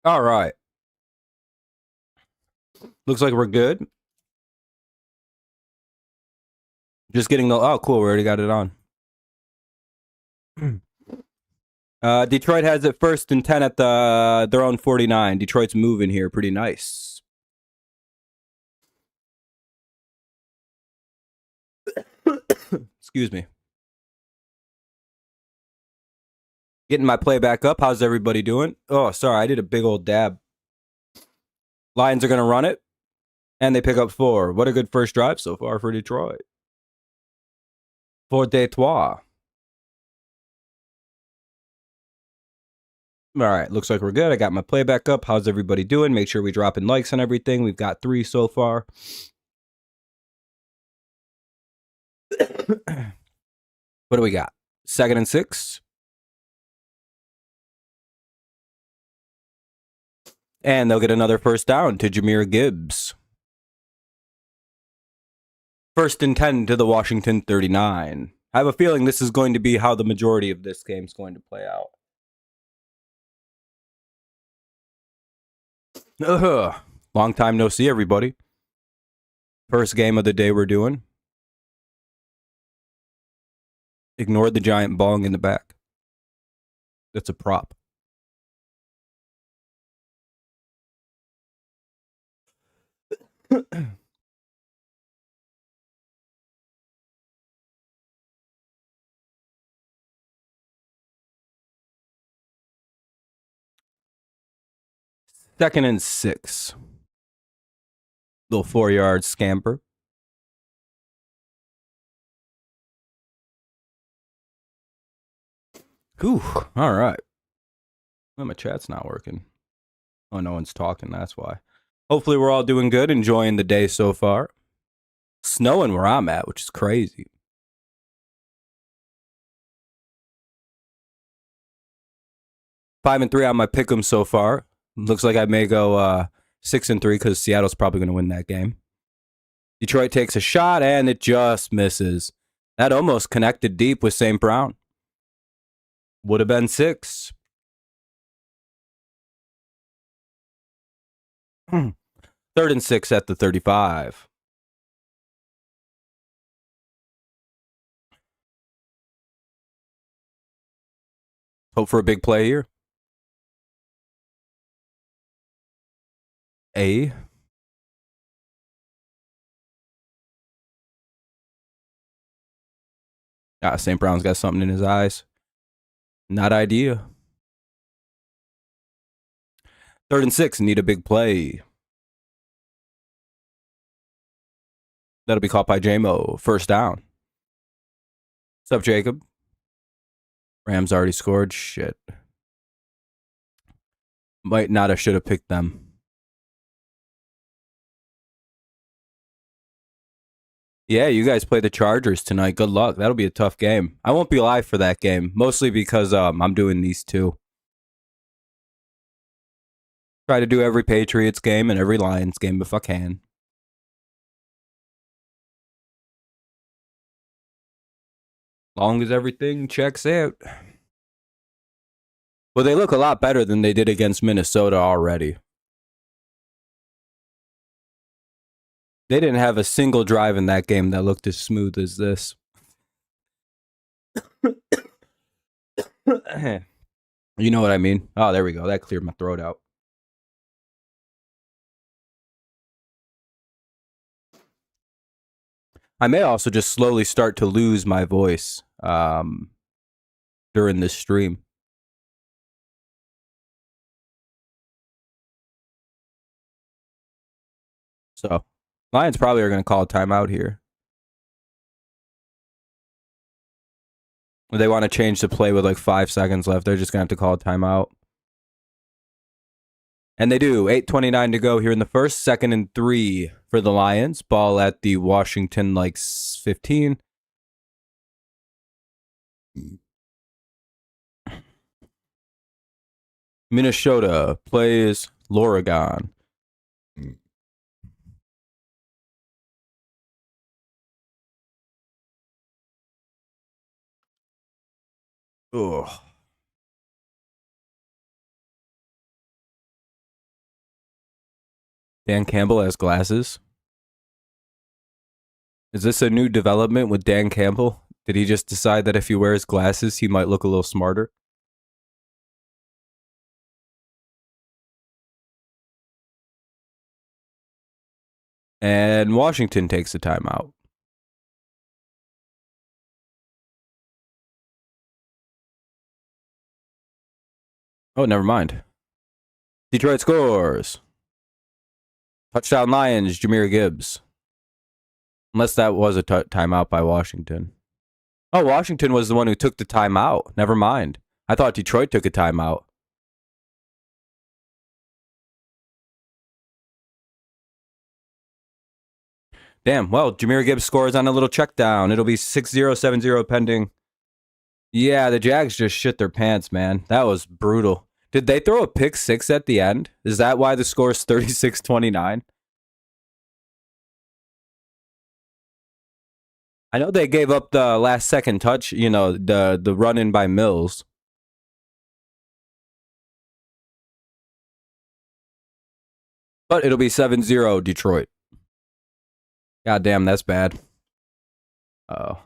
All right. Looks like we're good. Just getting the. Oh, cool. We already got it on. Detroit has it 1st and 10 at their own 49. Detroit's moving here. Pretty nice. Excuse me. Getting my play back up. How's everybody doing? Oh, sorry. I did a big old dab. Lions are going to run it. And they pick up 4. What a good first drive so far for Detroit. 4-3. All right, looks like we're good. I got my play back up. How's everybody doing? Make sure we drop in likes on everything. We've got 3 so far. What do we got? 2nd and 6. And they'll get another first down to Jahmyr Gibbs. 1st and 10 to the Washington 39. I have a feeling this is going to be how the majority of this game is going to play out. Long time no see, everybody. First game of the day we're doing. Ignored the giant bong in the back. That's a prop. Second and 6. Little 4-yard scamper. Whew. All right. Well, my chat's not working. Oh, no one's talking. That's why. Hopefully, we're all doing good, enjoying the day so far. Snowing where I'm at, which is crazy. 5-3 on my pick'em so far. Looks like I may go 6-3 because Seattle's probably going to win that game. Detroit takes a shot and it just misses. That almost connected deep with St. Brown. Would have been 6. 3rd and 6 at the 35. Hope for a big play here. A. St. Brown's got something in his eyes. Not idea. 3rd and 6, need a big play. That'll be caught by J-Mo. First down. What's up, Jacob? Rams already scored. Shit. Might not have should have picked them. Yeah, you guys play the Chargers tonight. Good luck. That'll be a tough game. I won't be live for that game, mostly because I'm doing these 2. Try to do every Patriots game and every Lions game if I can. Long as everything checks out. Well, they look a lot better than they did against Minnesota already. They didn't have a single drive in that game that looked as smooth as this. You know what I mean? Oh, there we go. That cleared my throat out. I may also just slowly start to lose my voice during this stream. So, Lions probably are going to call a timeout here. They want to change the play with like 5 seconds left. They're just going to have to call a timeout. And they do. 8:29 to go here in the first. 2nd and 3 for the Lions. Ball at the Washington, 15. Minnesota plays L'Oregon. Ugh. Dan Campbell has glasses. Is this a new development with Dan Campbell? Did he just decide that if he wears glasses, he might look a little smarter? And Washington takes a timeout. Oh, never mind. Detroit scores. Touchdown Lions, Jahmyr Gibbs. Unless that was a timeout by Washington. Oh, Washington was the one who took the timeout. Never mind. I thought Detroit took a timeout. Damn, well, Jahmyr Gibbs scores on a little check down. It'll be 6-0, 7-0 pending. Yeah, the Jags just shit their pants, man. That was brutal. Did they throw a pick six at the end? Is that why the score is 36-29? I know they gave up the last second touch, the run in by Mills. But it'll be 7-0 Detroit. God damn, that's bad. Oh.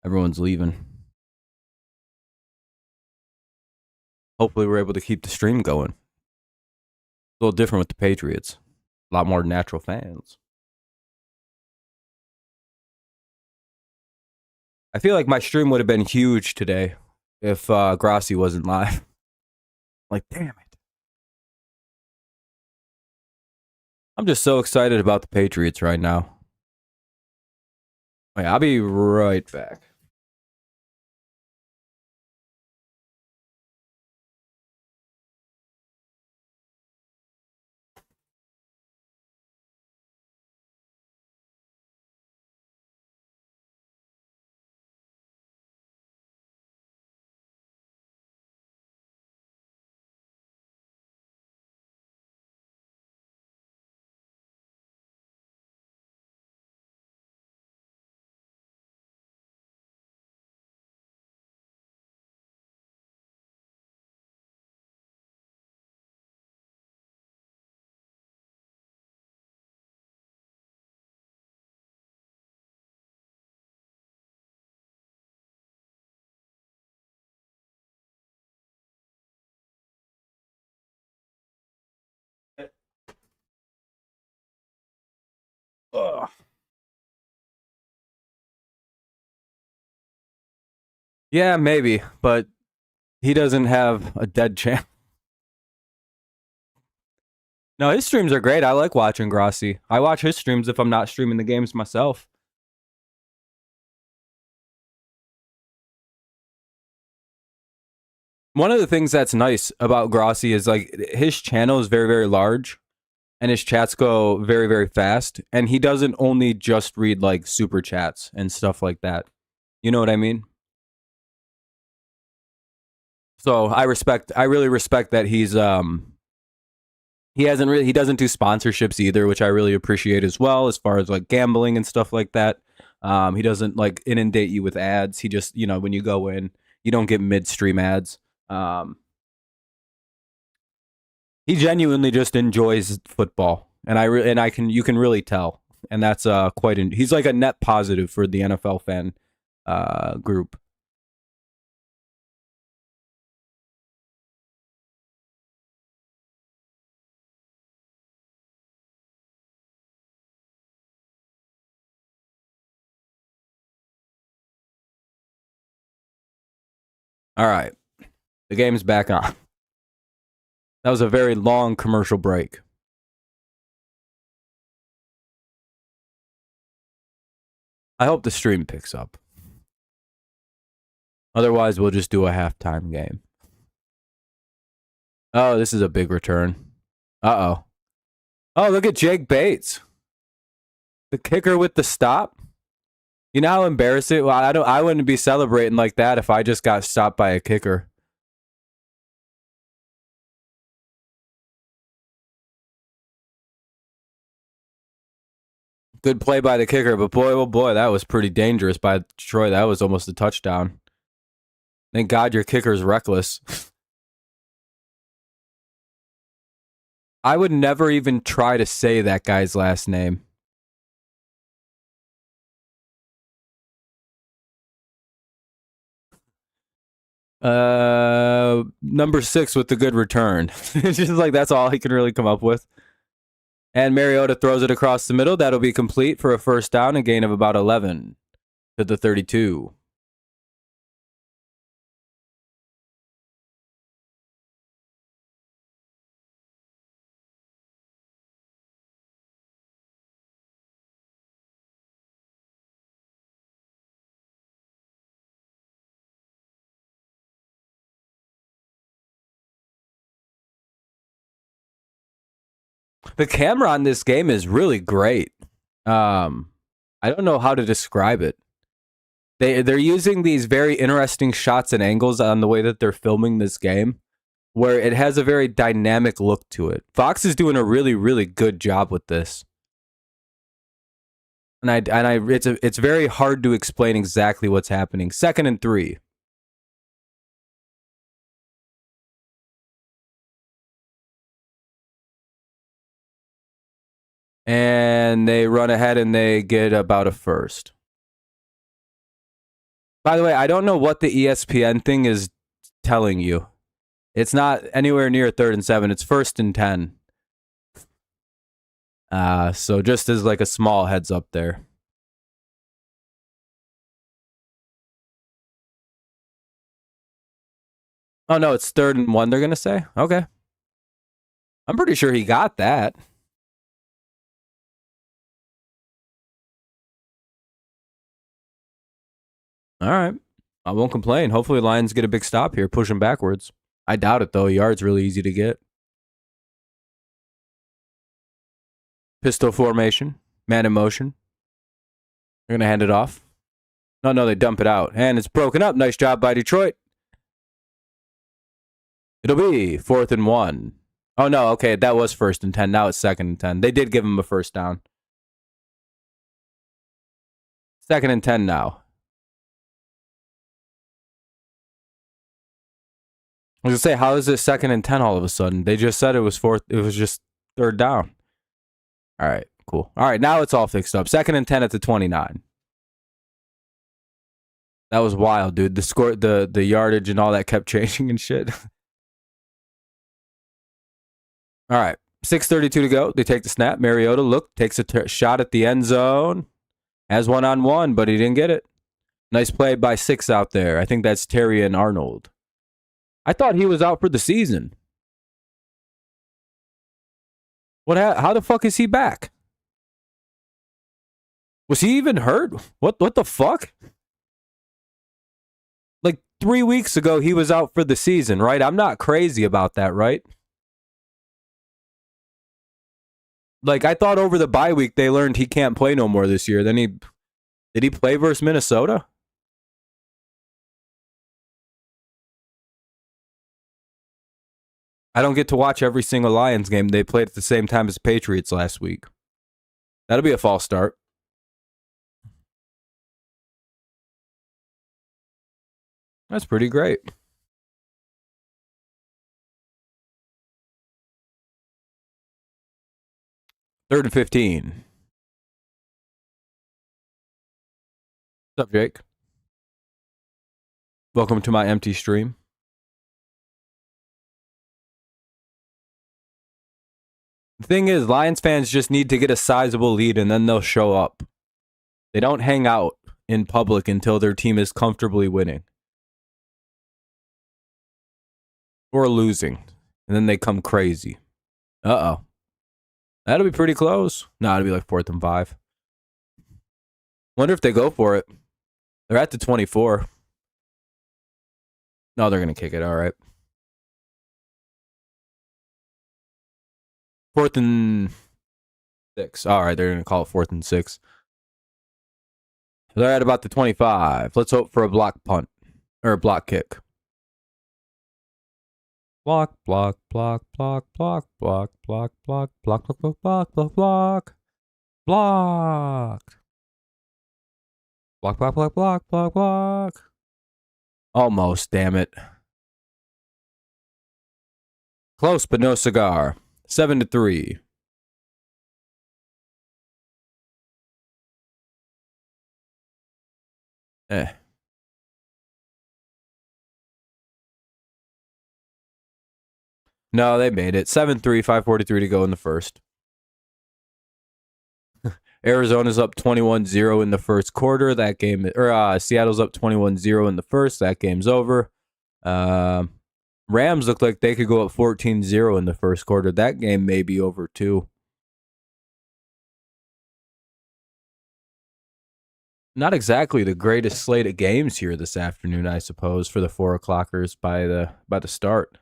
Everyone's leaving. Hopefully we're able to keep the stream going. A little different with the Patriots. A lot more natural fans. I feel like my stream would have been huge today if Grossi wasn't live. Like, damn it. I'm just so excited about the Patriots right now. Wait, I'll be right back. Ugh. Yeah, maybe, but he doesn't have a dead channel. No, his streams are great. I like watching Grossi. I watch his streams if I'm not streaming the games myself. One of the things that's nice about Grossi is like his channel is very, very large and his chats go very, very fast. And he doesn't only just read like super chats and stuff like that. You know what I mean? So I really respect that he doesn't do sponsorships either, which I really appreciate as well, as far as like gambling and stuff like that. He doesn't like inundate you with ads. He just, when you go in, you don't get midstream ads. He genuinely just enjoys football, and you can really tell, and that's he's like a net positive for the NFL fan group. All right, the game's back on. That was a very long commercial break. I hope the stream picks up. Otherwise, we'll just do a halftime game. Oh, this is a big return. Uh-oh. Oh, look at Jake Bates. The kicker with the stop. You know how embarrassing? Well, I wouldn't be celebrating like that if I just got stopped by a kicker. Good play by the kicker, but boy, oh boy, that was pretty dangerous by Detroit. That was almost a touchdown. Thank God your kicker's reckless. I would never even try to say that guy's last name. Number 6 with the good return. It's just like that's all he can really come up with. And Mariota throws it across the middle. That'll be complete for a first down, a gain of about 11 to the 32. The camera on this game is really great. I don't know how to describe it. They're using these very interesting shots and angles on the way that they're filming this game, where it has a very dynamic look to it. Fox is doing a really, really good job with this. And it's very hard to explain exactly what's happening. 2nd and 3. And they run ahead and they get about a first. By the way, I don't know what the ESPN thing is telling you. It's not anywhere near 3rd and 7. It's 1st and 10. So just as like a small heads up there. Oh, no, it's 3rd and 1, they're going to say? Okay. I'm pretty sure he got that. All right. I won't complain. Hopefully Lions get a big stop here, push them backwards. I doubt it, though. Yard's really easy to get. Pistol formation. Man in motion. They're going to hand it off. No, they dump it out. And it's broken up. Nice job by Detroit. It'll be 4th and 1. Oh, no. Okay, that was 1st and 10. Now it's 2nd and 10. They did give him a first down. 2nd and 10 now. I was going to say, how is it 2nd and 10 all of a sudden? They just said it was 4th. It was just 3rd down. All right, cool. All right, now it's all fixed up. 2nd and 10 at the 29. That was wild, dude. The score, the yardage and all that kept changing and shit. All right, 6:32 to go. They take the snap. Mariota, takes a shot at the end zone. Has one-on-one, but he didn't get it. Nice play by 6 out there. I think that's Terry and Arnold. I thought he was out for the season. How the fuck is he back? Was he even hurt? What the fuck? Like 3 weeks ago, he was out for the season, right? I'm not crazy about that, right? Like, I thought over the bye week, they learned he can't play no more this year. Then did he play versus Minnesota? I don't get to watch every single Lions game. They played at the same time as the Patriots last week. That'll be a false start. That's pretty great. Third and 15. What's up, Jake? Welcome to my empty stream. The thing is, Lions fans just need to get a sizable lead and then they'll show up. They don't hang out in public until their team is comfortably winning. Or losing. And then they come crazy. Uh-oh. That'll be pretty close. No, it'll be like 4th and 5. Wonder if they go for it. They're at the 24. No, they're going to kick it. All right. 4th and 6. All right, they're going to call it 4th and 6. They're at about the 25. Let's hope for a block punt. Or a block kick. Block, block, block, block, block, block, block, block, block, block, block, block, block, block. Block. Block, block, block, block, block, block. Almost, damn it. Close, but no cigar. 7-3. No, they made it. 7-3, 5:43 to go in the first. Arizona's up 21-0 in the first quarter. That game, or Seattle's up 21-0 in the first. That game's over. Rams look like they could go up 14-0 in the first quarter. That game may be over too. Not exactly the greatest slate of games here this afternoon, I suppose, for the 4 o'clockers by the start.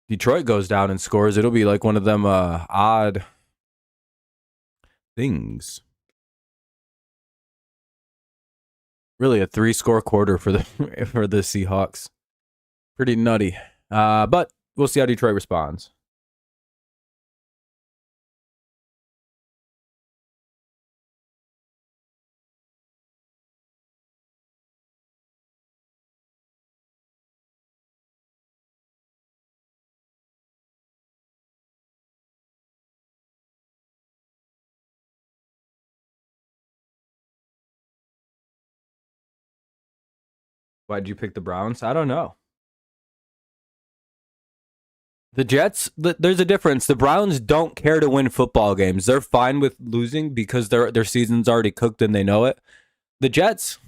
Detroit goes down and scores. It'll be like one of them odd things. Really a 3-score quarter for the Seahawks. Pretty nutty. But we'll see how Detroit responds. Why'd you pick the Browns? I don't know. The Jets, there's a difference. The Browns don't care to win football games. They're fine with losing because their season's already cooked and they know it. The Jets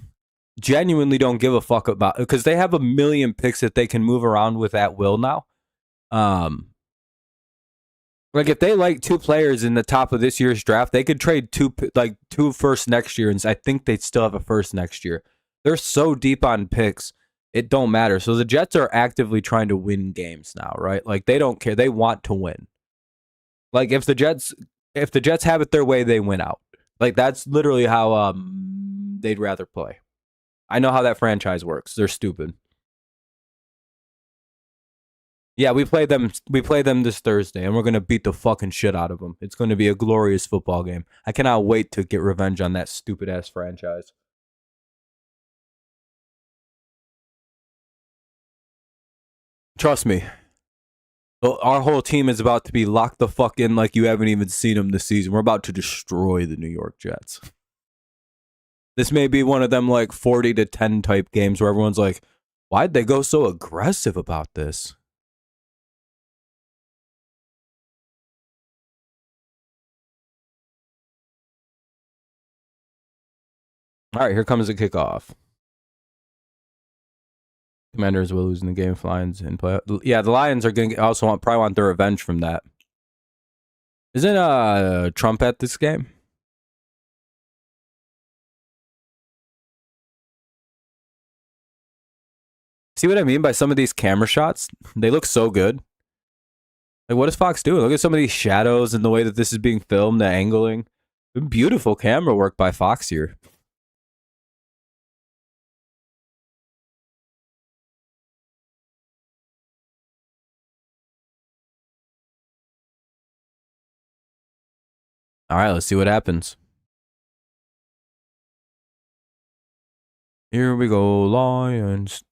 genuinely don't give a fuck about it because they have a million picks that they can move around with at will now. Like if they like 2 players in the top of this year's draft, they could trade 2 first next year, and I think they'd still have a first next year. They're so deep on picks, it don't matter. So the Jets are actively trying to win games now, right? Like they don't care. They want to win. Like if the Jets have it their way, they win out. Like that's literally how they'd rather play. I know how that franchise works. They're stupid. Yeah, we play them this Thursday, and we're going to beat the fucking shit out of them. It's going to be a glorious football game. I cannot wait to get revenge on that stupid-ass franchise. Trust me. Our whole team is about to be locked the fuck in like you haven't even seen them this season. We're about to destroy the New York Jets. This may be one of them like 40-10 type games where everyone's like, why'd they go so aggressive about this? All right, here comes the kickoff. Commanders will lose in the game if Lions in play. Yeah, the Lions are going to probably want their revenge from that. Isn't Trump at this game? See what I mean by some of these camera shots? They look so good. Like, what is Fox doing? Look at some of these shadows and the way that this is being filmed, the angling. Beautiful camera work by Fox here. All right, let's see what happens. Here we go, Lions.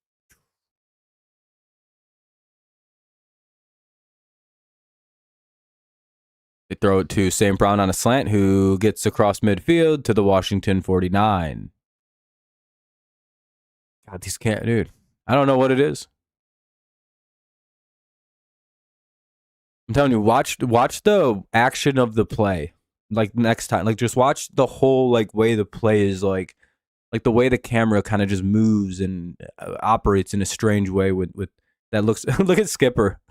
They throw it to St. Brown on a slant, who gets across midfield to the Washington 49. God, these can't, dude. I don't know what it is. I'm telling you, watch the action of the play. Like next time, like just watch the whole like way the play is like the way the camera kind of just moves and operates in a strange way with that looks. Look at Skipper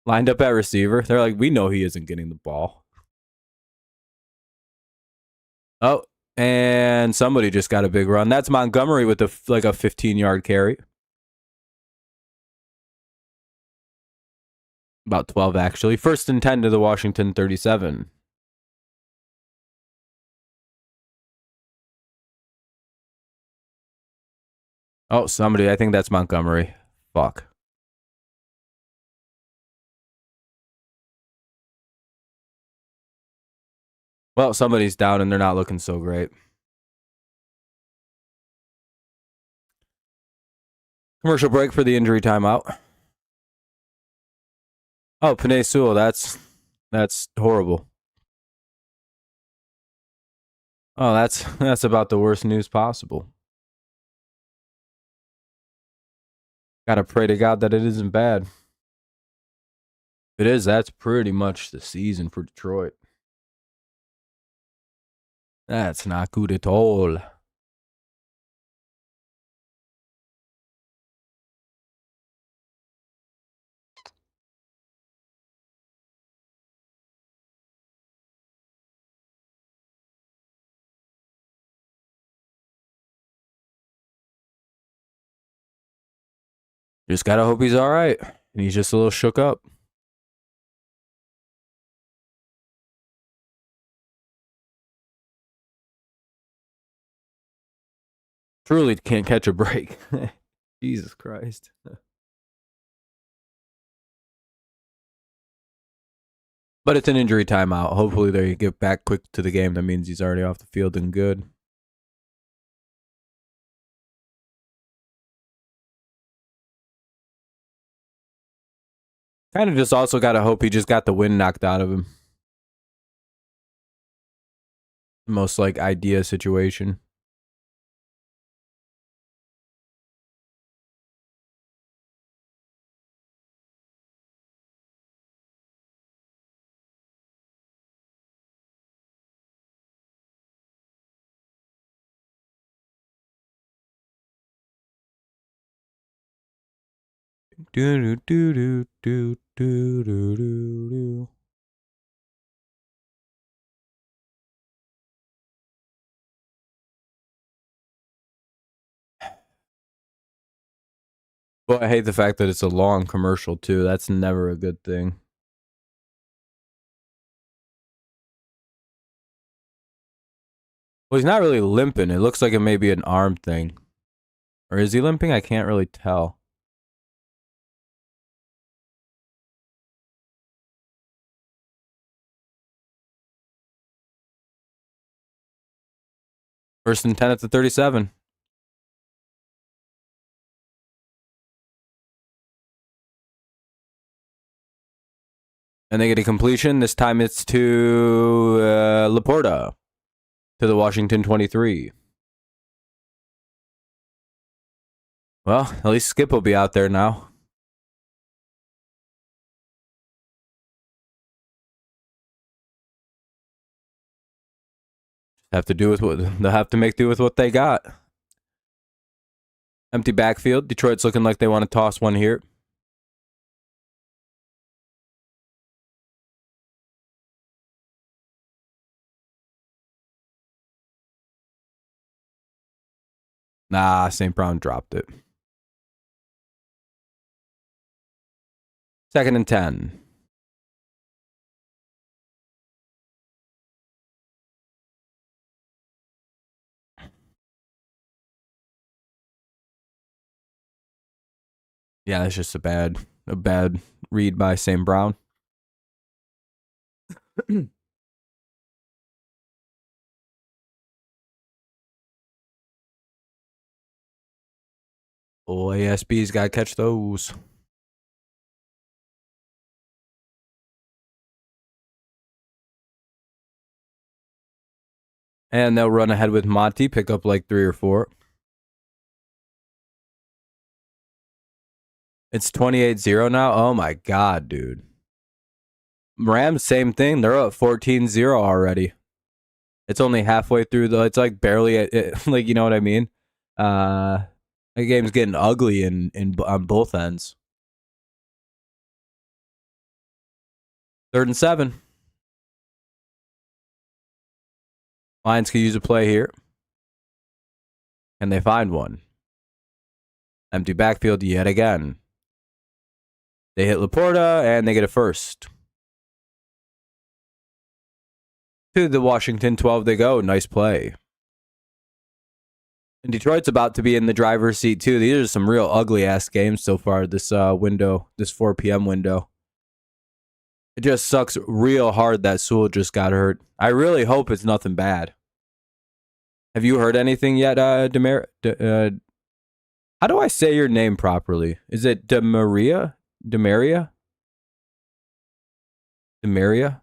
lined up at receiver. They're like, we know he isn't getting the ball. Oh, and somebody just got a big run. That's Montgomery with a 15-yard carry. About 12, actually. 1st and 10 to the Washington 37. Oh, somebody. I think that's Montgomery. Fuck. Well, somebody's down and they're not looking so great. Commercial break for the injury timeout. Oh, Panay Sewell, that's horrible. Oh, that's about the worst news possible. Gotta pray to God that it isn't bad. If it is, that's pretty much the season for Detroit. That's not good at all. Just gotta hope he's all right. And he's just a little shook up. Truly can't catch a break. Jesus Christ. But it's an injury timeout. Hopefully they get back quick to the game. That means he's already off the field and good. Kind of just also got to hope he just got the wind knocked out of him. Most like idea situation. Do do do do do do do do. Well, I hate the fact that it's a long commercial too. That's never a good thing. Well, he's not really limping. It looks like it may be an arm thing. Or is he limping? I can't really tell. First and 10 at the 37. And they get a completion. This time it's to Laporta. To the Washington 23. Well, at least Skip will be out there now. Have to do with what they'll have to make do with what they got. Empty backfield. Detroit's looking like they want to toss one here. Nah, St. Brown dropped it. 2nd and 10. Yeah, that's just a bad read by St. Brown. Oh, ASB's got to catch those. And they'll run ahead with Monty, pick up like 3 or 4. It's 28-0 now. Oh my God, dude. Rams, same thing. They're up 14-0 already. It's only halfway through it's like barely like, you know what I mean? The game's getting ugly on both ends. 3rd and 7. Lions could use a play here. And they find one. Empty backfield yet again. They hit Laporta and they get a first. To the Washington 12 they go. Nice play. And Detroit's about to be in the driver's seat too. These are some real ugly ass games so far this window, this 4 p.m. window. It just sucks real hard that Sewell just got hurt. I really hope it's nothing bad. Have you heard anything yet, how do I say your name properly? Is it Demaria? Demaria.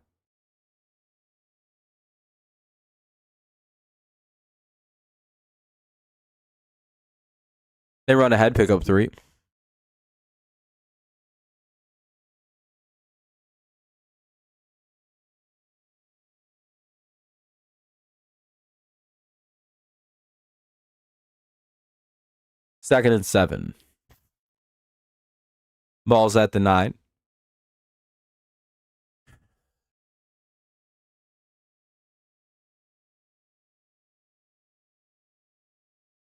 They run ahead, pick up 3. Second and 7. Ball's at the 9.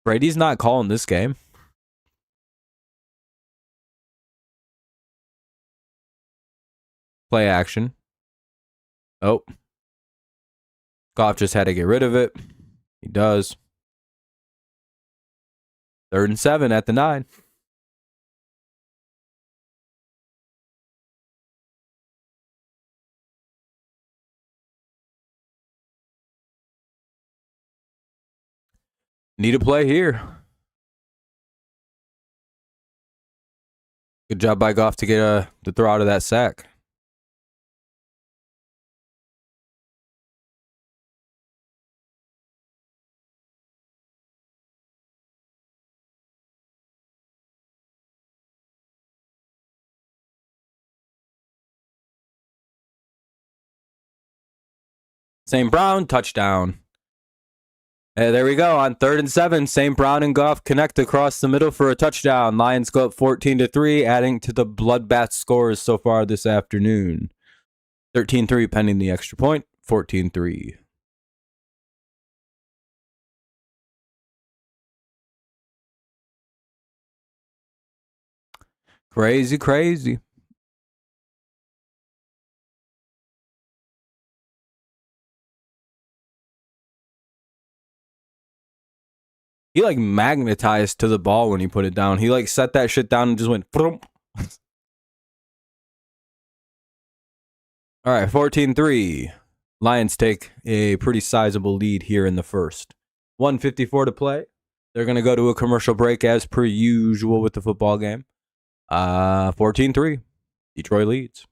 Brady's not calling this game. Play action. Oh. Goff just had to get rid of it. He does. 3rd and 7 at the 9. Need a play here. Good job by Goff to get to throw out of that sack. St. Brown, touchdown. Hey, there we go. On 3rd and 7, St. Brown and Goff connect across the middle for a touchdown. Lions go up 14-3, adding to the bloodbath scores so far this afternoon. 13-3 pending the extra point. 14-3. Crazy, crazy. He like magnetized to the ball when he put it down. He like set that shit down and just went. All right, 14-3. Lions take a pretty sizable lead here in the first. 1:54 to play. They're going to go to a commercial break as per usual with the football game. 14-3. Detroit leads.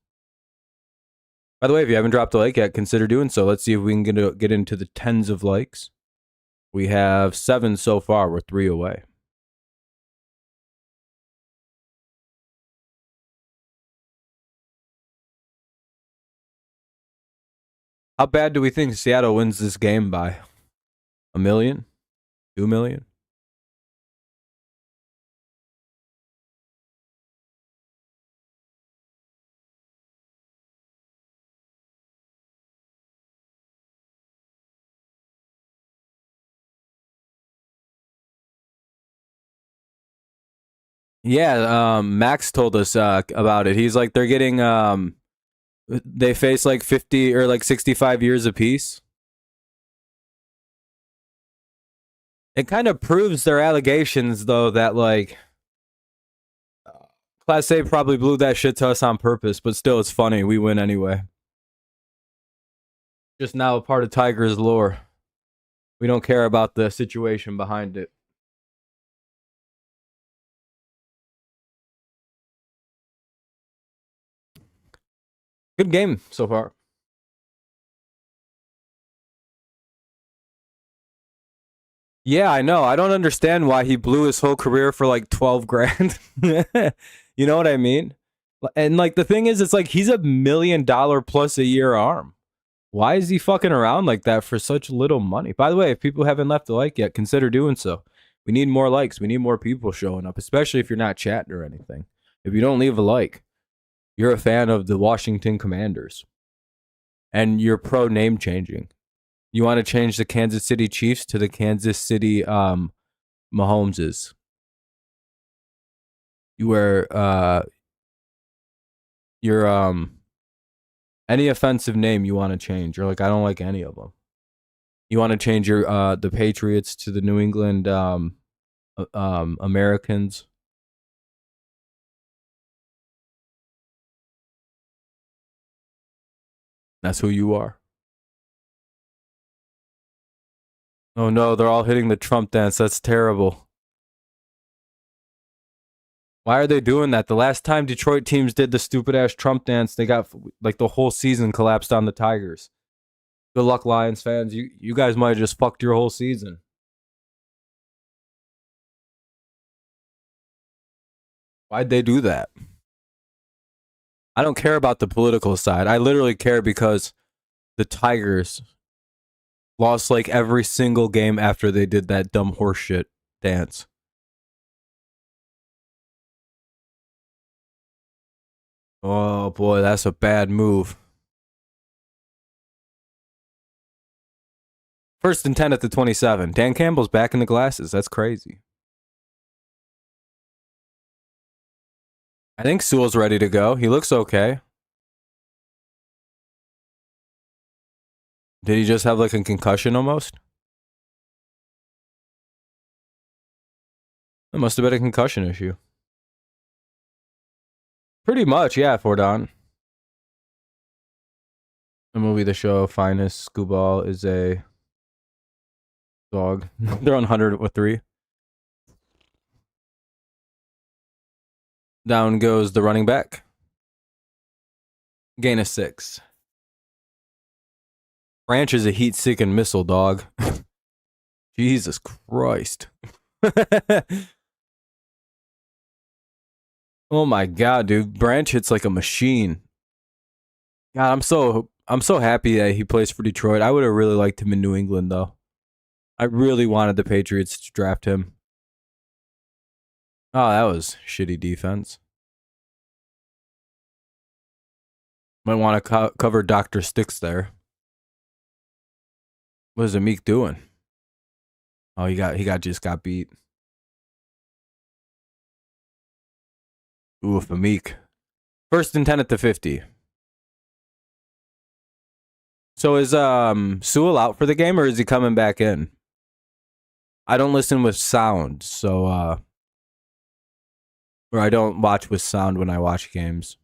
By the way, if you haven't dropped a like yet, consider doing so. Let's see if we can get into the tens of likes. We have 7 so far. We're 3 away. How bad do we think Seattle wins this game by? 1 million? 2 million? Yeah, Max told us about it. He's like, they're getting, they face like 50 or like 65 years apiece. It kind of proves their allegations, though, that like Class A probably blew that shit to us on purpose, but still, it's funny. We win anyway. Just now a part of Tiger's lore. We don't care about the situation behind it. Good game so far. Yeah, I know. I don't understand why he blew his whole career for like 12 grand. You know what I mean? And like the thing is, it's like he's $1 million plus a year arm. Why is he fucking around like that for such little money? By the way, if people haven't left a like yet, consider doing so. We need more likes. We need more people showing up, especially if you're not chatting or anything. If you don't leave a like, you're a fan of the Washington Commanders. And you're pro name changing. You want to change the Kansas City Chiefs to the Kansas City Mahomeses. You wear your any offensive name you want to change. You're like, I don't like any of them. You want to change your the Patriots to the New England Americans. That's who you are. Oh no, they're all hitting the Trump dance. That's terrible. Why are they doing that? The last time Detroit teams did the stupid ass Trump dance, they got like the whole season collapsed on the Tigers. Good luck, Lions fans. You guys might have just fucked your whole season. Why'd they do that? I don't care about the political side. I literally care because the Tigers lost like every single game after they did that dumb horseshit dance. Oh boy, that's a bad move. 1st and 10 at the 27. Dan Campbell's back in the glasses. That's crazy. I think Sewell's ready to go. He looks okay. Did he just have like a concussion almost? It must have been a concussion issue. Pretty much, yeah, Fordon. The movie, the show, Finest, Scooball is a dog. They're on 100 with 3. Down goes the running back. Gain of 6. Branch is a heat-seeking missile, dog. Jesus Christ. Oh my god, dude. Branch hits like a machine. God, I'm so happy that he plays for Detroit. I would have really liked him in New England though. I really wanted the Patriots to draft him. Oh, that was shitty defense. Might want to cover Dr. Sticks there. What is Amik doing? Oh, he just got beat. Ooh, Amik. 1st and 10 at the 50. So is Sewell out for the game or is he coming back in? I don't listen with sound, so or I don't watch with sound when I watch games.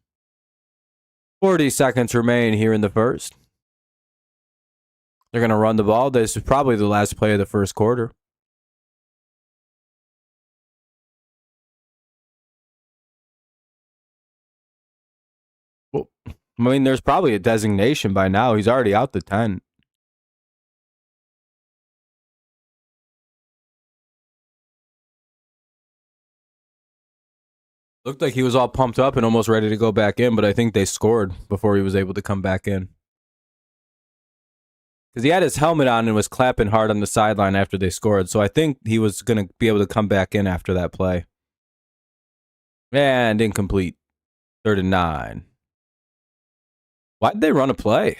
40 seconds remain here in the first. They're going to run the ball. This is probably the last play of the first quarter. Well, I mean, there's probably a designation by now. He's already out the 10. Looked like he was all pumped up and almost ready to go back in, but I think they scored before he was able to come back in. Because he had his helmet on and was clapping hard on the sideline after they scored. So I think he was going to be able to come back in after that play. And incomplete. 3rd and 9. Why'd they run a play?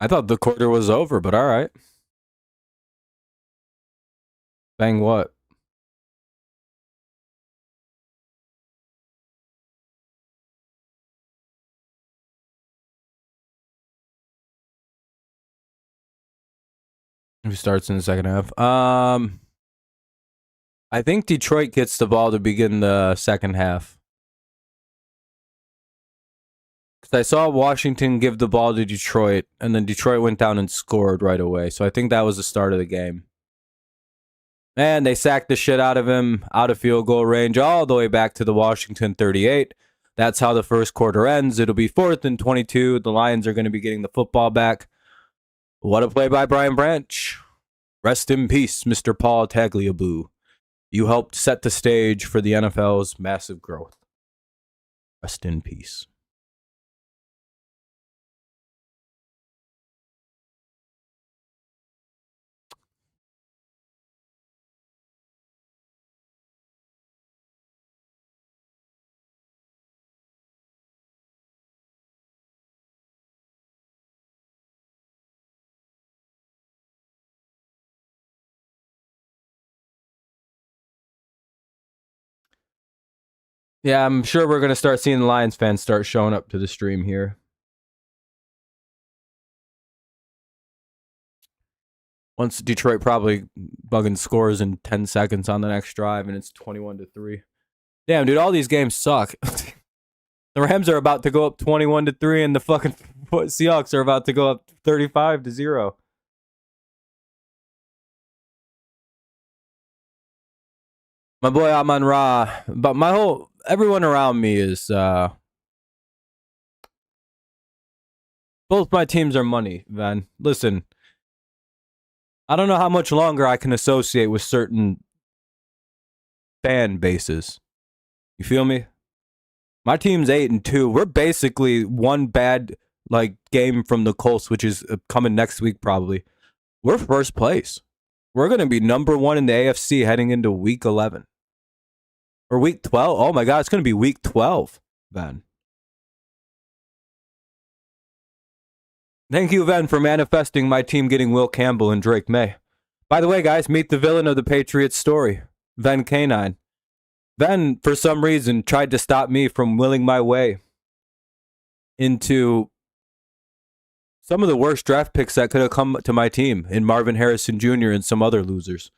I thought the quarter was over, but all right. Bang what? Who starts in the second half? I think Detroit gets the ball to begin the second half. Because I saw Washington give the ball to Detroit, and then Detroit went down and scored right away. So I think that was the start of the game. And they sacked the shit out of him, out of field goal range, all the way back to the Washington 38. That's how the first quarter ends. It'll be 4th and 22. The Lions are going to be getting the football back. What a play by Brian Branch. Rest in peace, Mr. Paul Tagliabue. You helped set the stage for the NFL's massive growth. Rest in peace. Yeah, I'm sure we're going to start seeing the Lions fans start showing up to the stream here. Once Detroit probably bugging scores in 10 seconds on the next drive, and it's 21-3. Damn, dude, all these games suck. The Rams are about to go up 21-3, and the fucking Seahawks are about to go up 35-0. My boy Amon Ra, but everyone around me is both my teams are money, man. Listen, I don't know how much longer I can associate with certain fan bases. You feel me? My team's 8-2. We're basically one bad game from the Colts, which is coming next week probably. We're first place. We're gonna be number 1 in the AFC heading into week 11 or week 12. Oh my God, it's gonna be week 12, Van. Thank you, Van, for manifesting my team getting Will Campbell and Drake May. By the way, guys, meet the villain of the Patriots story, Ven Canine. Ven, for some reason, tried to stop me from willing my way into some of the worst draft picks that could have come to my team in Marvin Harrison Jr. and some other losers.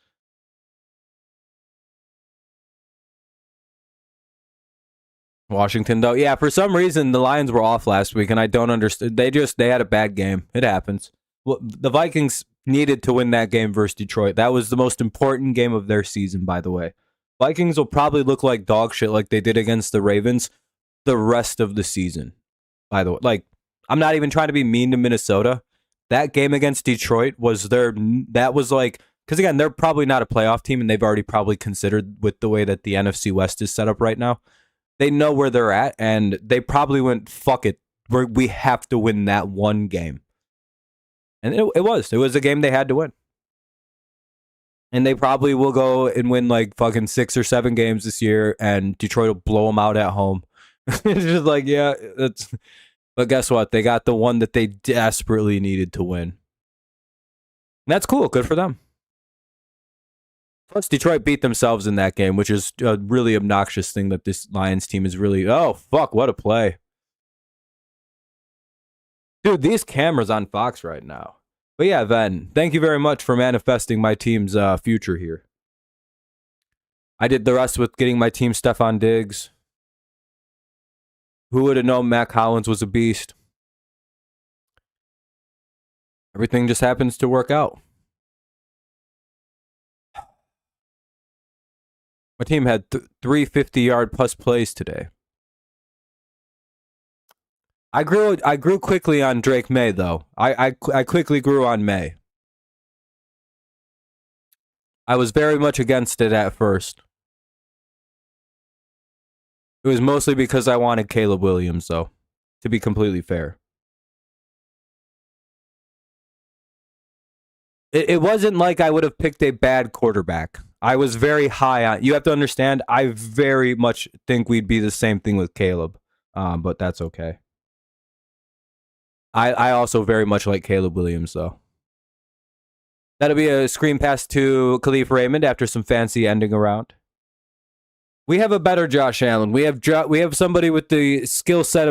Washington, though, yeah, for some reason the Lions were off last week, and I don't understand. They had a bad game. It happens. Well, the Vikings needed to win that game versus Detroit. That was the most important game of their season, by the way. Vikings will probably look like dog shit like they did against the Ravens the rest of the season. By the way, I'm not even trying to be mean to Minnesota. That game against Detroit was because again, they're probably not a playoff team, and they've already probably considered with the way that the NFC West is set up right now. They know where they're at, and they probably went, fuck it, we have to win that one game. And it was a game they had to win. And they probably will go and win fucking 6 or 7 games this year, and Detroit will blow them out at home. It's just yeah, but guess what? They got the one that they desperately needed to win. And that's cool. Good for them. Plus, Detroit beat themselves in that game, which is a really obnoxious thing that this Lions team is really... Oh, fuck, what a play. Dude, these cameras on Fox right now. But yeah, Ven, thank you very much for manifesting my team's future here. I did the rest with getting my team Stephon Diggs. Who would have known Matt Collins was a beast? Everything just happens to work out. My team had 3 50-yard plus plays today. I grew quickly on Drake May, though. I quickly grew on May. I was very much against it at first. It was mostly because I wanted Caleb Williams, though, to be completely fair. It wasn't like I would have picked a bad quarterback. I was very high on... You have to understand, I very much think we'd be the same thing with Caleb, but that's okay. I also very much like Caleb Williams, though. That'll be a screen pass to Khalif Raymond after some fancy ending around. We have a better Josh Allen. We have somebody with the skill set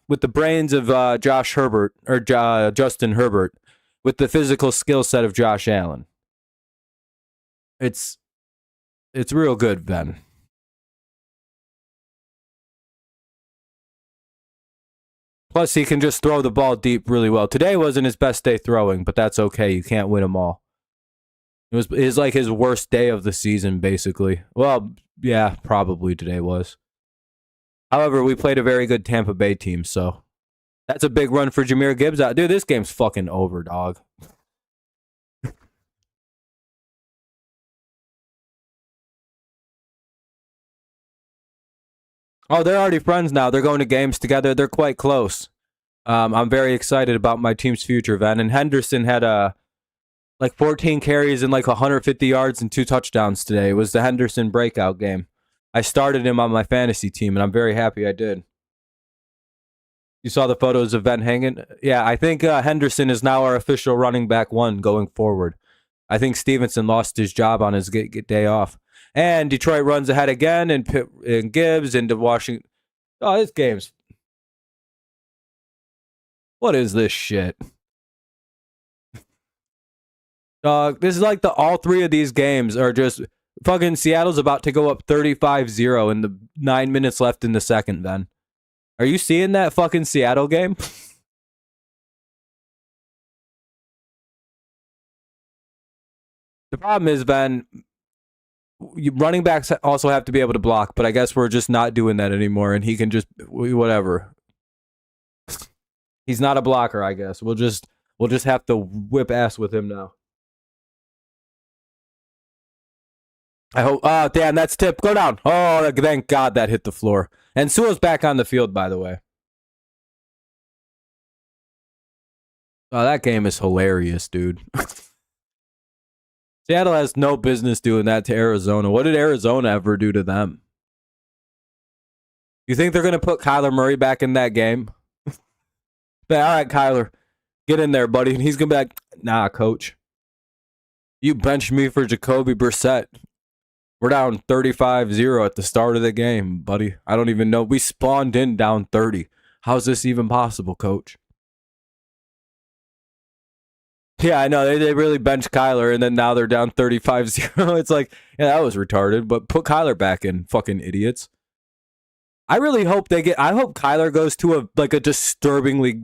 with the brains of Josh Herbert or Justin Herbert, with the physical skill set of Josh Allen. It's real good, Ben. Plus, he can just throw the ball deep really well. Today wasn't his best day throwing, but that's okay. You can't win them all. It was like his worst day of the season, basically. Well, yeah, probably today was. However, we played a very good Tampa Bay team, so that's a big run for Jahmyr Gibbs. Dude, this game's fucking over, dog. Oh, they're already friends now. They're going to games together. They're quite close. I'm very excited about my team's future, Van. And Henderson had 14 carries and 150 yards and 2 touchdowns today. It was the Henderson breakout game. I started him on my fantasy team, and I'm very happy I did. You saw the photos of Van hanging? Yeah, I think Henderson is now our official running back 1 going forward. I think Stevenson lost his job on his day off. And Detroit runs ahead again, and Gibbs into Washington. Oh, this game's... What is this shit? Dog, this is all 3 of these games are just... Fucking Seattle's about to go up 35-0 in the 9 minutes left in the second, then. Are you seeing that fucking Seattle game? The problem is, Ben, running backs also have to be able to block, but I guess we're just not doing that anymore, and he can just whatever. He's not a blocker, I guess. We'll just have to whip ass with him now. I hope. Oh, damn, that's tip. Go down. Oh, thank God that hit the floor. And Sewell's back on the field, by the way. Oh, that game is hilarious, dude. Seattle has no business doing that to Arizona. What did Arizona ever do to them? You think they're going to put Kyler Murray back in that game? All right, Kyler, get in there, buddy. And he's going to be like, nah, coach. You benched me for Jacoby Brissett. We're down 35-0 at the start of the game, buddy. I don't even know. We spawned in down 30. How's this even possible, coach? Yeah, I know. They really benched Kyler, and then now they're down 35-0. It's like, yeah, that was retarded, but put Kyler back in, fucking idiots. I really hope I hope Kyler goes to a disturbingly,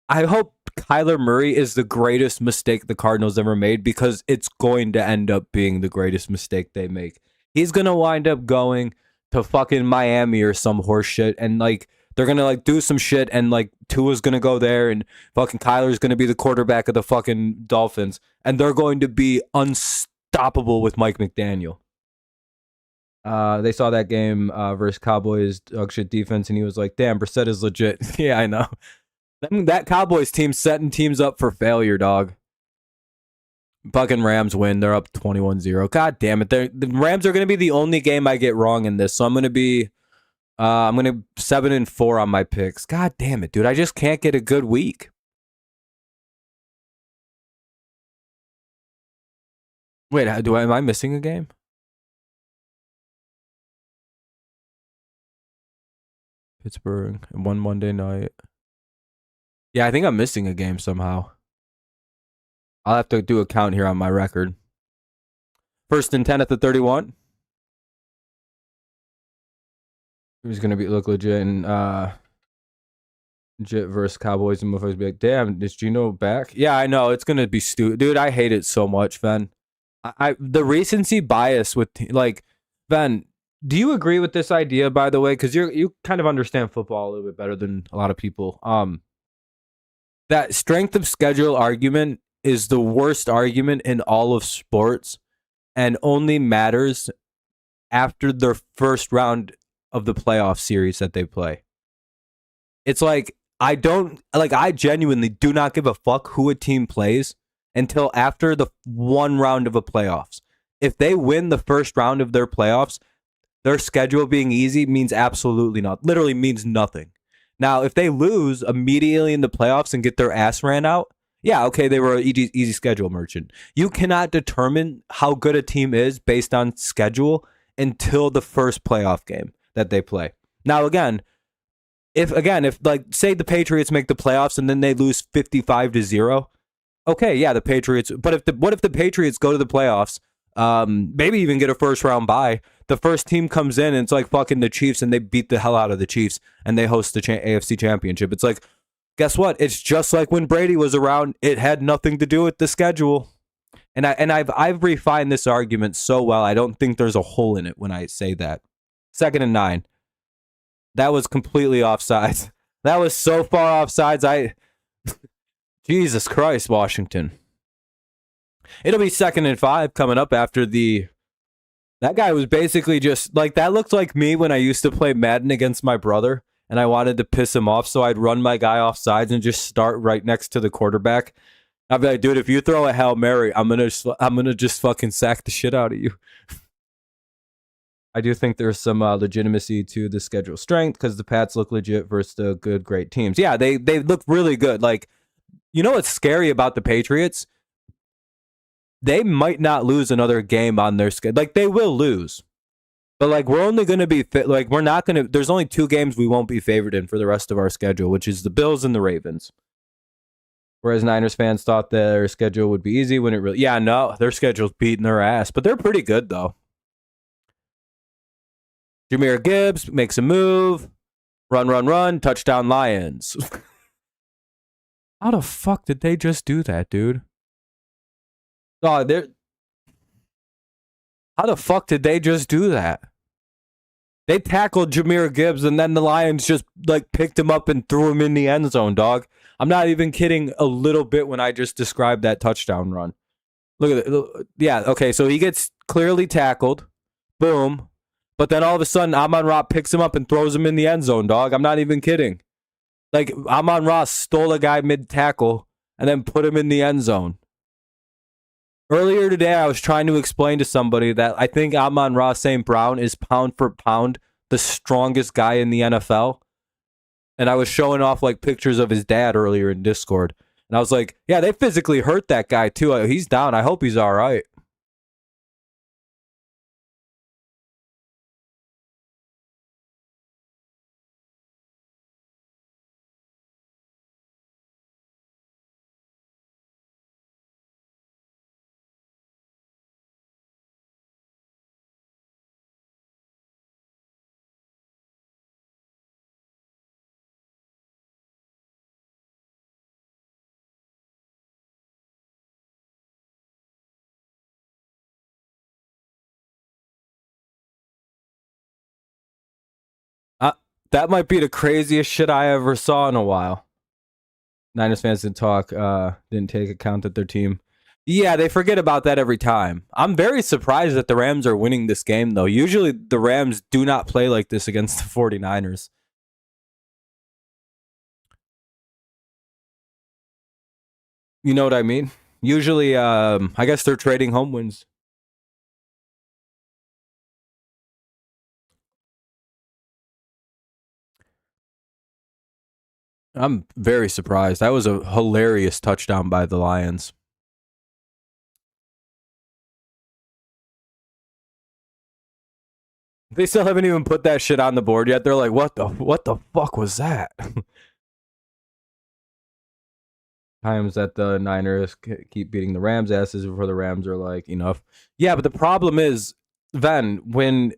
I hope Kyler Murray is the greatest mistake the Cardinals ever made, because it's going to end up being the greatest mistake they make. He's going to wind up going to fucking Miami or some horse shit, and they're going to do some shit, and Tua's going to go there, and fucking Kyler's going to be the quarterback of the fucking Dolphins, and they're going to be unstoppable with Mike McDaniel. They saw that game versus Cowboys dog shit defense, and he was like, damn, Brissett is legit. Yeah, I know. That Cowboys team setting teams up for failure, dog. Fucking Rams win. They're up 21-0. God damn it. The Rams are going to be the only game I get wrong in this, so I'm going to be 7-4 on my picks. God damn it, dude. I just can't get a good week. Wait, am I missing a game? Pittsburgh and one Monday night. Yeah, I think I'm missing a game somehow. I'll have to do a count here on my record. 1st and 10 at the 31. Who's going to look legit, and legit versus Cowboys, and motherfuckers be like, damn, is Gino back? Yeah, I know. It's going to be stupid. Dude, I hate it so much, Ven. The recency bias with, Ven, do you agree with this idea, by the way? Because you kind of understand football a little bit better than a lot of people. That strength of schedule argument is the worst argument in all of sports, and only matters after their first round of the playoff series that they play. It's I genuinely do not give a fuck who a team plays until after the one round of a playoffs. If they win the first round of their playoffs, their schedule being easy means absolutely not. Literally means nothing. Now, if they lose immediately in the playoffs and get their ass ran out, yeah, okay, they were an easy schedule merchant. You cannot determine how good a team is based on schedule until the first playoff game that they play. Now, if say the Patriots make the playoffs and then they lose 55-0, okay, yeah, the Patriots. But what if the Patriots go to the playoffs, maybe even get a first round bye? The first team comes in and it's like fucking the Chiefs, and they beat the hell out of the Chiefs, and they host the AFC Championship. It's like, guess what? It's just like when Brady was around. It had nothing to do with the schedule. And I've refined this argument so well. I don't think there's a hole in it when I say that. 2nd and 9. That was completely offsides. That was so far offsides. Jesus Christ, Washington. It'll be 2nd and 5 coming up after that guy was basically just that looked like me when I used to play Madden against my brother, and I wanted to piss him off, so I'd run my guy off sides and just start right next to the quarterback. I'd be like, dude, if you throw a Hail Mary, I'm gonna just fucking sack the shit out of you. I do think there's some legitimacy to the schedule strength, because the Pats look legit versus the good, great teams. Yeah, they look really good. You know what's scary about the Patriots? They might not lose another game on their schedule. They will lose. But we're only going to be we're not going to. There's only 2 games we won't be favored in for the rest of our schedule, which is the Bills and the Ravens. Whereas Niners fans thought their schedule would be easy when it really, no, their schedule's beating their ass, but they're pretty good though. Jahmyr Gibbs makes a move, run, touchdown Lions. How the fuck did they just do that, dude? Oh, How the fuck did they just do that? They tackled Jahmyr Gibbs, and then the Lions just like picked him up and threw him in the end zone, dog. I'm not even kidding a little bit when I just described that touchdown run. Look at it. Yeah, okay, so he gets clearly tackled. Boom. But then all of a sudden, Amon-Ra picks him up and throws him in the end zone, dog. I'm not even kidding. Like, Amon-Ra stole a guy mid-tackle and then put him in the end zone. Earlier today, I was trying to explain to somebody that I think Amon-Ra St. Brown is pound for pound the strongest guy in the NFL. And I was showing off like pictures of his dad earlier in Discord. And I was like, yeah, they physically hurt that guy too. He's down. I hope he's all right. Uh, that might be the craziest shit I ever saw in a while. Niners fans didn't talk, didn't take account that their team. Yeah, they forget about that every time. I'm very surprised that the Rams are winning this game, though. Usually the Rams do not play like this against the 49ers. You know what I mean? Usually, I guess they're trading home wins. I'm very surprised. That was a hilarious touchdown by the Lions. They still haven't even put that shit on the board yet. They're like, what the fuck was that? Times that the Niners keep beating the Rams' asses before the Rams are like, enough. Yeah, but the problem is, then, when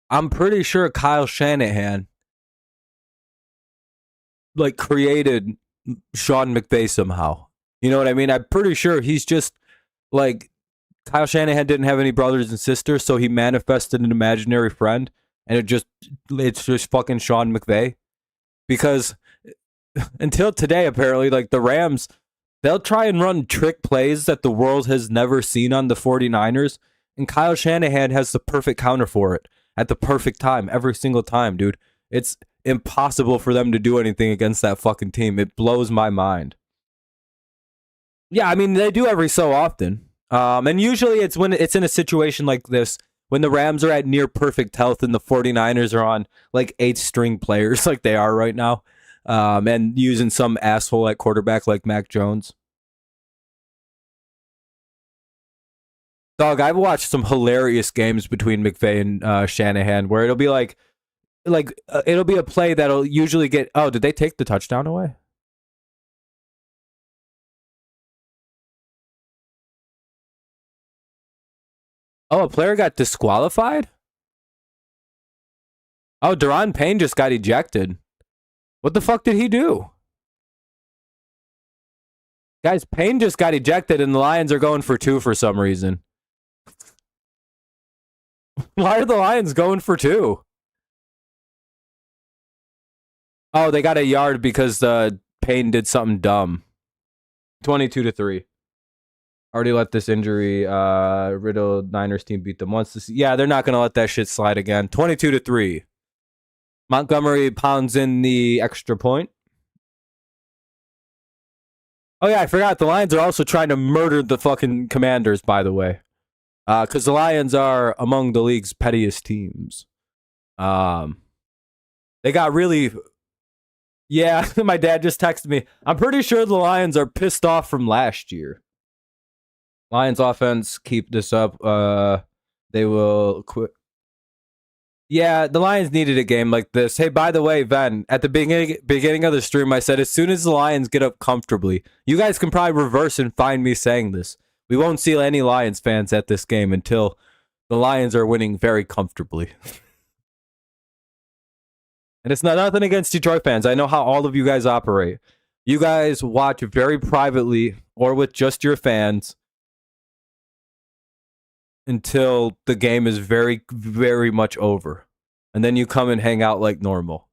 I'm pretty sure Kyle Shanahan like created Sean McVay somehow. You know what I mean? I'm pretty sure he's just like Kyle Shanahan didn't have any brothers and sisters, so he manifested an imaginary friend, and it's just fucking Sean McVay. Because until today, apparently, like the Rams, they'll try and run trick plays that the world has never seen on the 49ers, and Kyle Shanahan has the perfect counter for it at the perfect time every single time, dude. It's impossible for them to do anything against that fucking team. It blows my mind. Yeah, I mean, they do every so often. And usually it's when it's in a situation like this, when the Rams are at near perfect health and the 49ers are on like 8-string players like they are right now, and using some asshole at quarterback like Mac Jones. Dog, I've watched some hilarious games between McVay and Shanahan where it'll be it'll be a play that'll usually get. Oh, did they take the touchdown away? Oh, a player got disqualified? Oh, Deron Payne just got ejected. What the fuck did he do? Guys, Payne just got ejected and the Lions are going for 2 for some reason. Why are the Lions going for 2? Oh, they got a yard because Payne did something dumb. 22-3. Already let this injury riddled Niners team beat them once. Yeah, they're not going to let that shit slide again. 22-3. Montgomery pounds in the extra point. Oh, yeah, I forgot. The Lions are also trying to murder the fucking Commanders, by the way. Because the Lions are among the league's pettiest teams. They got really... Yeah, my dad just texted me. I'm pretty sure the Lions are pissed off from last year. Lions offense, keep this up. They will quit. Yeah, the Lions needed a game like this. Hey, by the way, Ven, at the beginning of the stream, I said as soon as the Lions get up comfortably, you guys can probably reverse and find me saying this. We won't see any Lions fans at this game until the Lions are winning very comfortably. And it's not nothing against Detroit fans. I know how all of you guys operate. You guys watch very privately or with just your fans. until the game is very, very much over. And then you come and hang out like normal.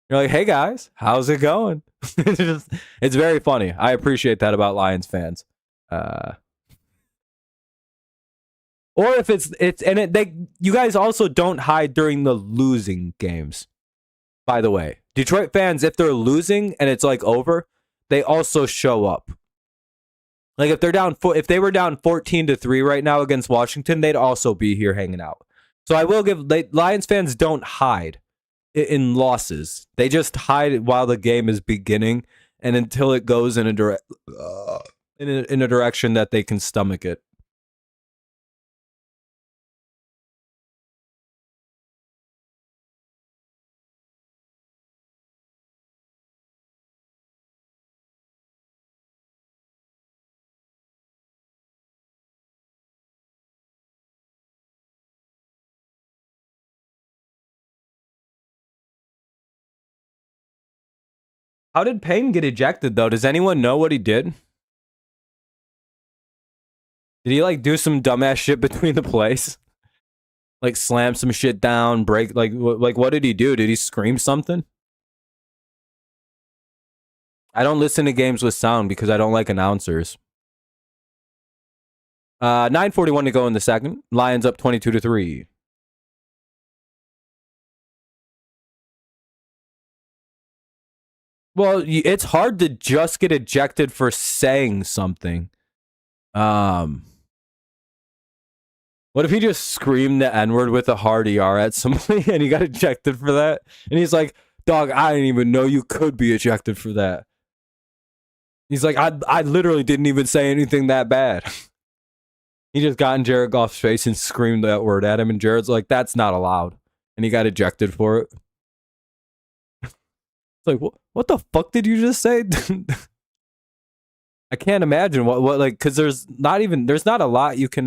You're like, hey guys, how's it going? It's very funny. I appreciate that about Lions fans. Or if you guys also don't hide during the losing games. By the way, Detroit fans, if they're losing and it's like over, they also show up. Like if they were down 14-3 right now against Washington, they'd also be here hanging out. So I will give Lions fans don't hide in losses. They just hide while the game is beginning and until it goes in a direction that they can stomach it. How did Payne get ejected, though? Does anyone know what he did? Did he, like, do some dumbass shit between the plays? Like, slam some shit down, break, like, what did he do? Did he scream something? I don't listen to games with sound because I don't like announcers. 9:41 to go in the second. Lions up 22-3. Well, it's hard to just get ejected for saying something. What if he just screamed the N-word with a hard ER at somebody and he got ejected for that? And he's like, dog, I didn't even know you could be ejected for that. He's like, I literally didn't even say anything that bad. He just got in Jared Goff's face and screamed that word at him, and Jared's like, that's not allowed. And he got ejected for it. It's like, what the fuck did you just say? I can't imagine what like, because there's not a lot you can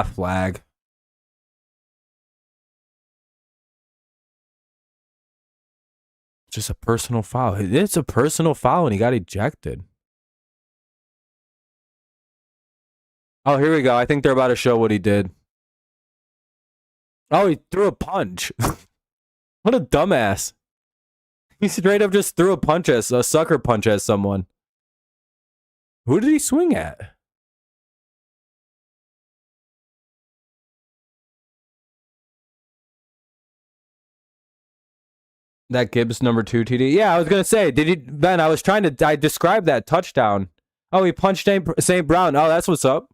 flag. Just a personal foul. It's a personal foul and he got ejected. Oh, here we go. I think they're about to show what he did. Oh, he threw a punch. What a dumbass. He straight up just threw a sucker punch at someone. Who did he swing at? That Gibbs number 2 TD. Yeah, I was gonna say, Ben? I described that touchdown. Oh, he punched St. Brown. Oh, that's what's up.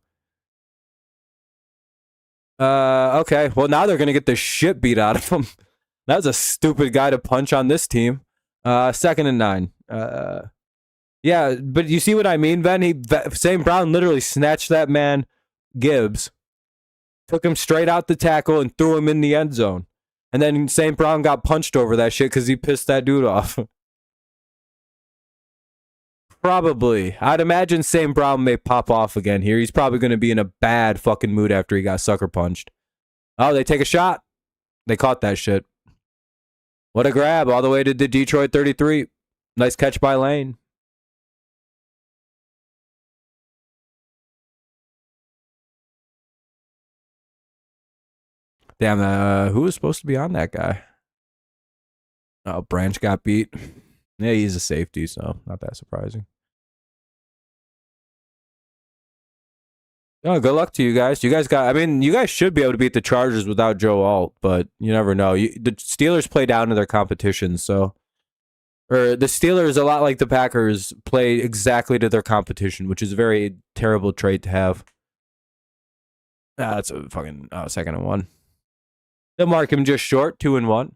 Okay. Well, now they're gonna get the shit beat out of him. That was a stupid guy to punch on this team. 2nd and 9. Yeah, but you see what I mean, Ben? St. Brown literally snatched that man, Gibbs, took him straight out the tackle and threw him in the end zone. And then St. Brown got punched over that shit because he pissed that dude off. Probably. I'd imagine St. Brown may pop off again here. He's probably going to be in a bad fucking mood after he got sucker punched. Oh, they take a shot. They caught that shit. What a grab all the way to the Detroit 33. Nice catch by Lane. Damn, who was supposed to be on that guy? Oh, Branch got beat. Yeah, he's a safety, so not that surprising. Oh, good luck to you guys. You guys should be able to beat the Chargers without Joe Alt, but you never know. The Steelers play down to their competition, the Steelers, a lot like the Packers, play exactly to their competition, which is a very terrible trait to have. That's a fucking 2nd and 1. They'll mark him just short, 2 and 1.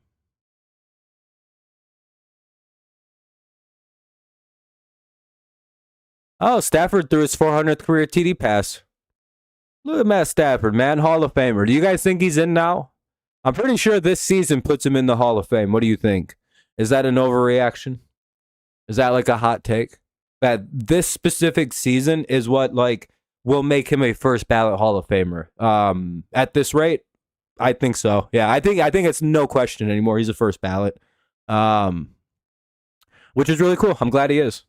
Oh, Stafford threw his 400th career TD pass. Look at Matt Stafford, man, Hall of Famer. Do you guys think he's in now? I'm pretty sure this season puts him in the Hall of Fame. What do you think? Is that an overreaction? Is that like a hot take? That this specific season is what like will make him a first ballot Hall of Famer. At this rate, I think so. Yeah, I think it's no question anymore. He's a first ballot. Which is really cool. I'm glad he is.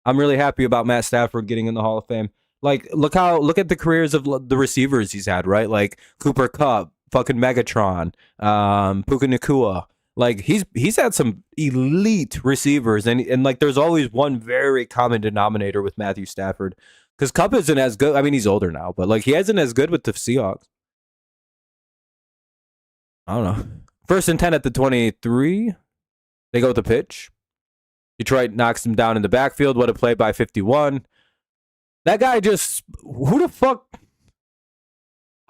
I'm really happy about Matt Stafford getting in the Hall of Fame. Like, look at the careers of the receivers he's had, right? Like Cooper Kupp, fucking Megatron, Puka Nakua. Like he's had some elite receivers, and like there's always one very common denominator with Matthew Stafford because Kupp isn't as good. I mean, he's older now, but like he isn't as good with the Seahawks. I don't know. 1st and 10 at the 23. They go with the pitch. Detroit knocks him down in the backfield. What a play by 51. That guy just, who the fuck?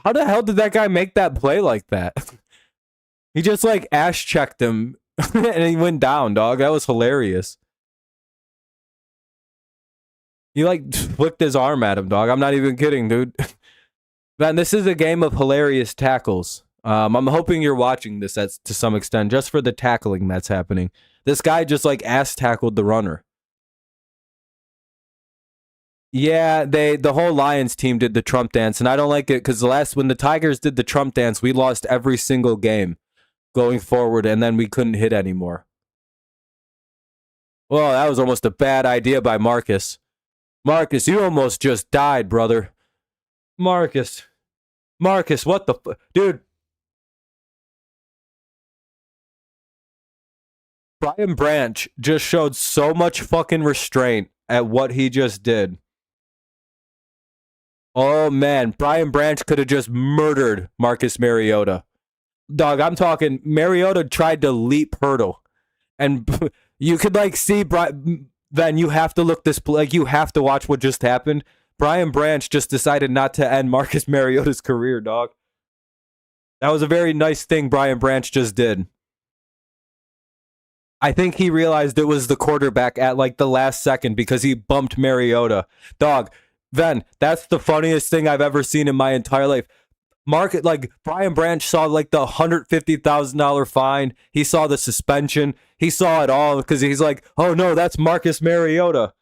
How the hell did that guy make that play like that? He just like ash checked him and he went down, dog. That was hilarious. He like flicked his arm at him, dog. I'm not even kidding, dude. Man, this is a game of hilarious tackles. I'm hoping you're watching this to some extent, just for the tackling that's happening. This guy just like ass tackled the runner. Yeah, the whole Lions team did the Trump dance, and I don't like it because when the Tigers did the Trump dance, we lost every single game going forward, and then we couldn't hit anymore. Well, that was almost a bad idea by Marcus. Marcus, you almost just died, brother. Marcus, what the dude? Brian Branch just showed so much fucking restraint at what he just did. Oh man, Brian Branch could have just murdered Marcus Mariota. Dog, I'm talking Mariota tried to leap hurdle. And you could like see then you have to look this like you have to watch what just happened. Brian Branch just decided not to end Marcus Mariota's career, dog. That was a very nice thing Brian Branch just did. I think he realized it was the quarterback at like the last second because he bumped Mariota. Dog, Ven, that's the funniest thing I've ever seen in my entire life. Brian Branch saw like the $150,000 fine. He saw the suspension. He saw it all because he's like, oh no, that's Marcus Mariota.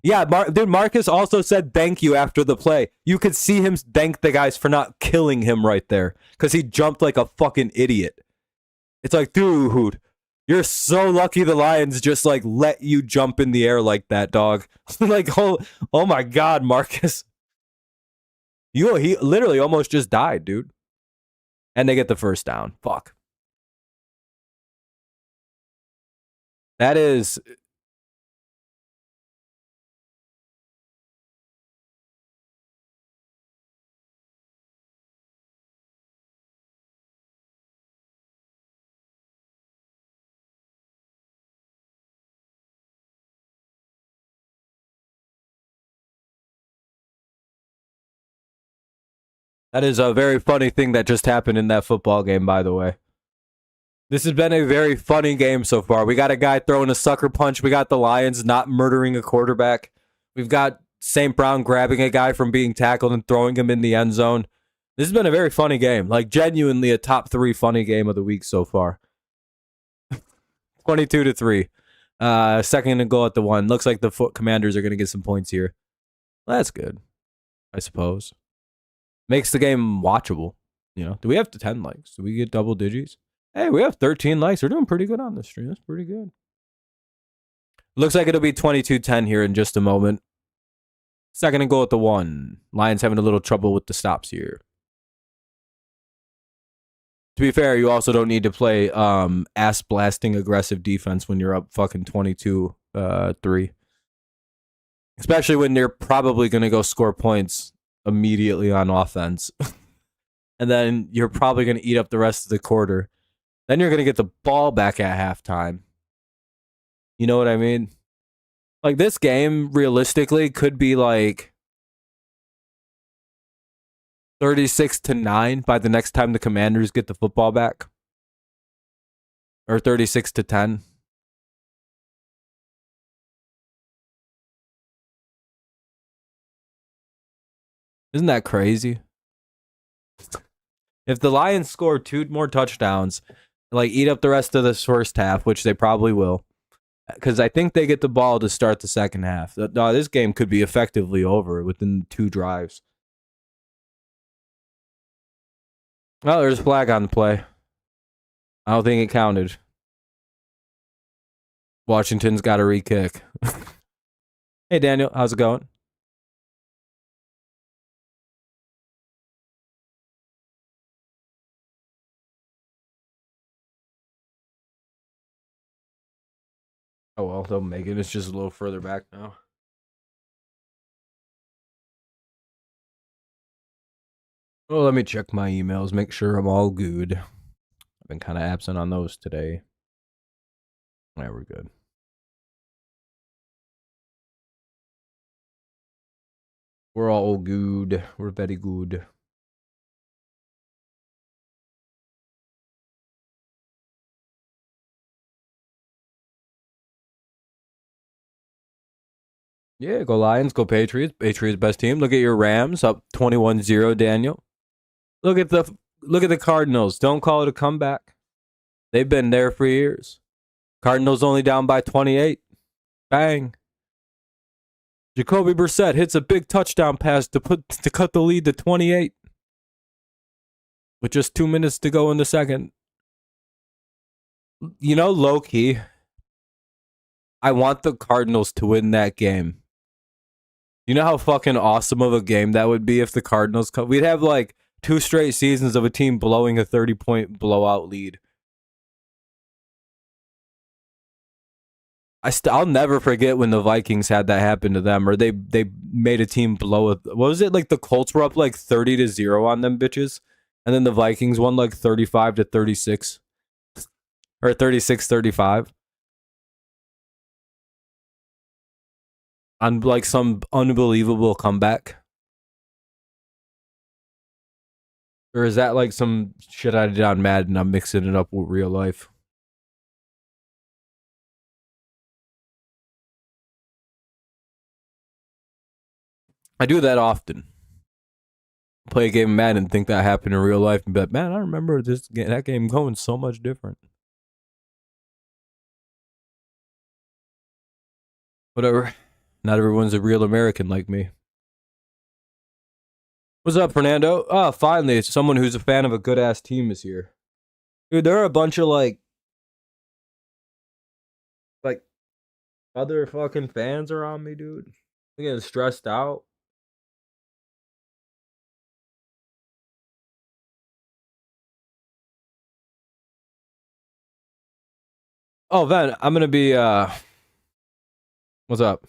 Yeah, dude, Marcus also said thank you after the play. You could see him thank the guys for not killing him right there because he jumped like a fucking idiot. It's like, dude, you're so lucky the Lions just like let you jump in the air like that, dog. Like, oh my God, Marcus. He literally almost just died, dude. And they get the first down. Fuck. That is. That is a very funny thing that just happened in that football game, by the way. This has been a very funny game so far. We got a guy throwing a sucker punch. We got the Lions not murdering a quarterback. We've got St. Brown grabbing a guy from being tackled and throwing him in the end zone. This has been a very funny game. Like, genuinely a top 3 funny game of the week so far. 22-3. Second and goal at the 1. Looks like the Commanders are going to get some points here. Well, that's good, I suppose. Makes the game watchable. You know, do we have 10 likes? Do we get double digits? Hey, we have 13 likes. We're doing pretty good on this stream. That's pretty good. Looks like it'll be 22-10 here in just a moment. Second and goal at the 1. Lions having a little trouble with the stops here. To be fair, you also don't need to play ass blasting aggressive defense when you're up fucking 22-3. Especially when they're probably going to go score points immediately on offense. And then you're probably going to eat up the rest of the quarter. Then you're going to get the ball back at halftime. You know what I mean? Like, this game, realistically, could be like 36-9 by the next time the Commanders get the football back. Or 36-10. Isn't that crazy? If the Lions score 2 more touchdowns, like eat up the rest of this first half, which they probably will, because I think they get the ball to start the second half. No, this game could be effectively over within 2 drives. Well, there's a flag on the play. I don't think it counted. Washington's got a re-kick. Hey, Daniel. How's it going? Oh, well, they'll make it. It's just a little further back now. Well, let me check my emails, make sure I'm all good. I've been kind of absent on those today. Yeah, we're good. We're all good. We're very good. Yeah, go Lions, go Patriots. Patriots best team. Look at your Rams up 21-0, Daniel. Look at the Cardinals. Don't call it a comeback. They've been there for years. Cardinals only down by 28. Bang. Jacoby Brissett hits a big touchdown pass to cut the lead to 28 with just 2 minutes to go in the second. You know, low key, I want the Cardinals to win that game. You know how fucking awesome of a game that would be if the Cardinals come? We'd have like 2 straight seasons of a team blowing a 30-point blowout lead. I'll never forget when the Vikings had that happen to them, or they made a team blow it. What was it, like the Colts were up like 30-0 on them bitches, and then the Vikings won like 35-36 or 36-35 on like some unbelievable comeback. Or is that like some shit I did on Madden? I'm mixing it up with real life. I do that often. Play a game of Madden and think that happened in real life and be like, man, I remember that game going so much different. Whatever. Not everyone's a real American like me. What's up, Fernando? Oh, finally, it's someone who's a fan of a good ass team is here. Dude, there are a bunch of like other fucking fans around me, dude. I'm getting stressed out. Oh, Ven, I'm gonna be what's up?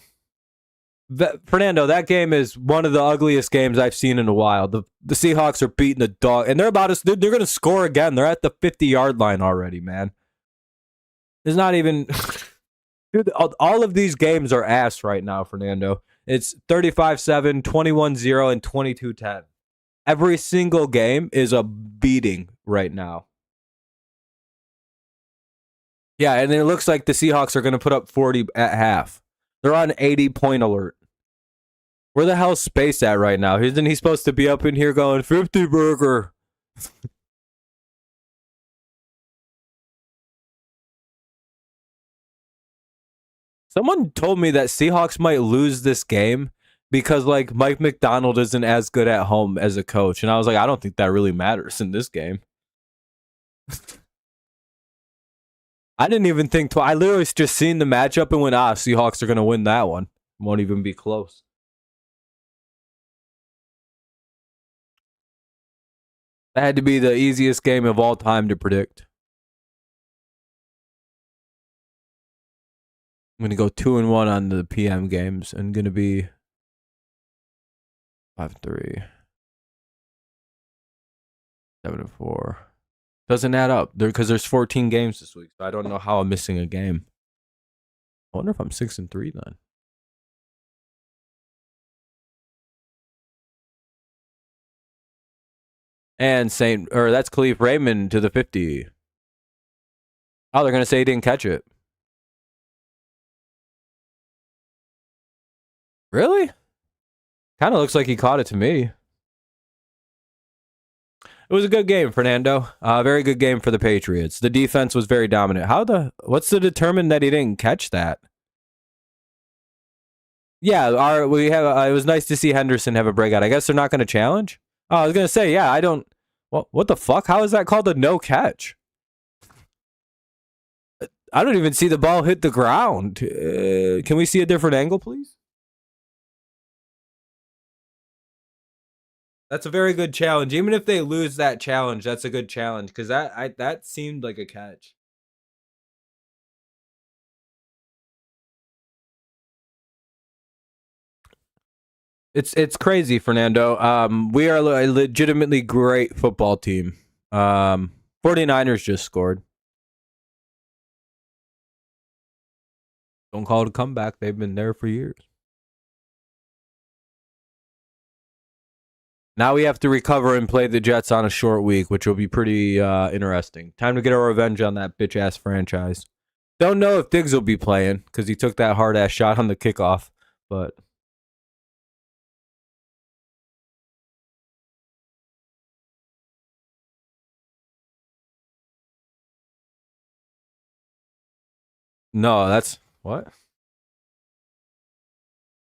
Fernando, that game is one of the ugliest games I've seen in a while. The Seahawks are beating the dog, and they're about to. They're going to score again. They're at the 50-yard line already, man. There's not even. Dude, all of these games are ass right now, Fernando. It's 35-7, 21-0, and 22-10. Every single game is a beating right now. Yeah, and it looks like the Seahawks are going to put up 40 at half. They're on 80-point alert. Where the hell's Space at right now? Isn't he supposed to be up in here going 50 burger? Someone told me that Seahawks might lose this game because like Mike McDonald isn't as good at home as a coach. And I was like, I don't think that really matters in this game. I didn't even think I literally just seen the matchup and went, Seahawks are going to win that one. Won't even be close. That had to be the easiest game of all time to predict. I'm going to go 2-1 on the PM games and going to be 5-3, 7-4. Doesn't add up because there's 14 games this week. So I don't know how I'm missing a game. I wonder if I'm 6-3 then. And that's Khalif Raymond to the 50. Oh, they're gonna say he didn't catch it. Really? Kind of looks like he caught it to me. It was a good game, Fernando. Very good game for the Patriots. The defense was very dominant. What's to determine that he didn't catch that? Yeah, it was nice to see Henderson have a breakout. I guess they're not going to challenge. Oh, I was going to say, yeah, I don't. What the fuck? How is that called a no catch? I don't even see the ball hit the ground. Can we see a different angle, please? That's a very good challenge. Even if they lose that challenge, that's a good challenge because that seemed like a catch. It's crazy, Fernando. We are a legitimately great football team. 49ers just scored. Don't call it a comeback. They've been there for years. Now we have to recover and play the Jets on a short week, which will be pretty interesting. Time to get our revenge on that bitch ass franchise. Don't know if Diggs will be playing because he took that hard ass shot on the kickoff, but no, that's what?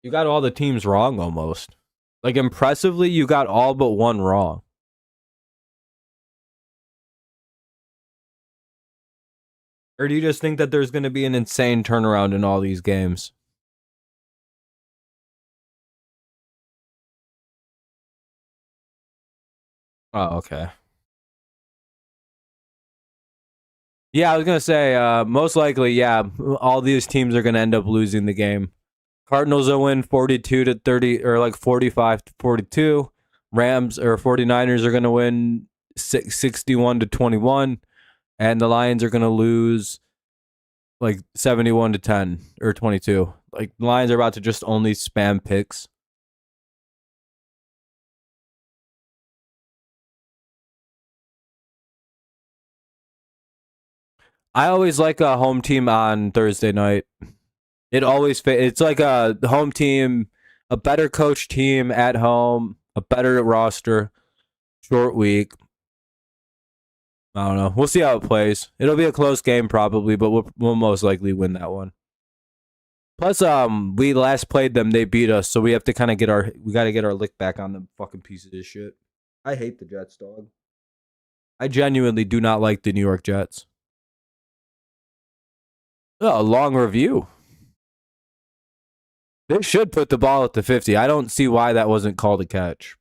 You got all the teams wrong almost. Like impressively, you got all but one wrong. Or do you just think that there's going to be an insane turnaround in all these games? Oh, okay. Yeah, I was gonna say, most likely, yeah, all these teams are gonna end up losing the game. Cardinals will win 42 to 30 or like 45 to 42. Rams or 49ers are gonna win 61 to 21, and the Lions are gonna lose like 71 to 10 or 22. Like the Lions are about to just only spam picks. I always like a home team on Thursday night. It always it's like a home team, a better coach team at home, a better roster, short week. I don't know. We'll see how it plays. It'll be a close game probably, but we'll most likely win that one. Plus, we last played them, they beat us, so we have to kind of we got to get our lick back on the fucking pieces of shit. I hate the Jets, dog. I genuinely do not like the New York Jets. Oh, a long review. They should put the ball at the 50. I don't see why that wasn't called a catch.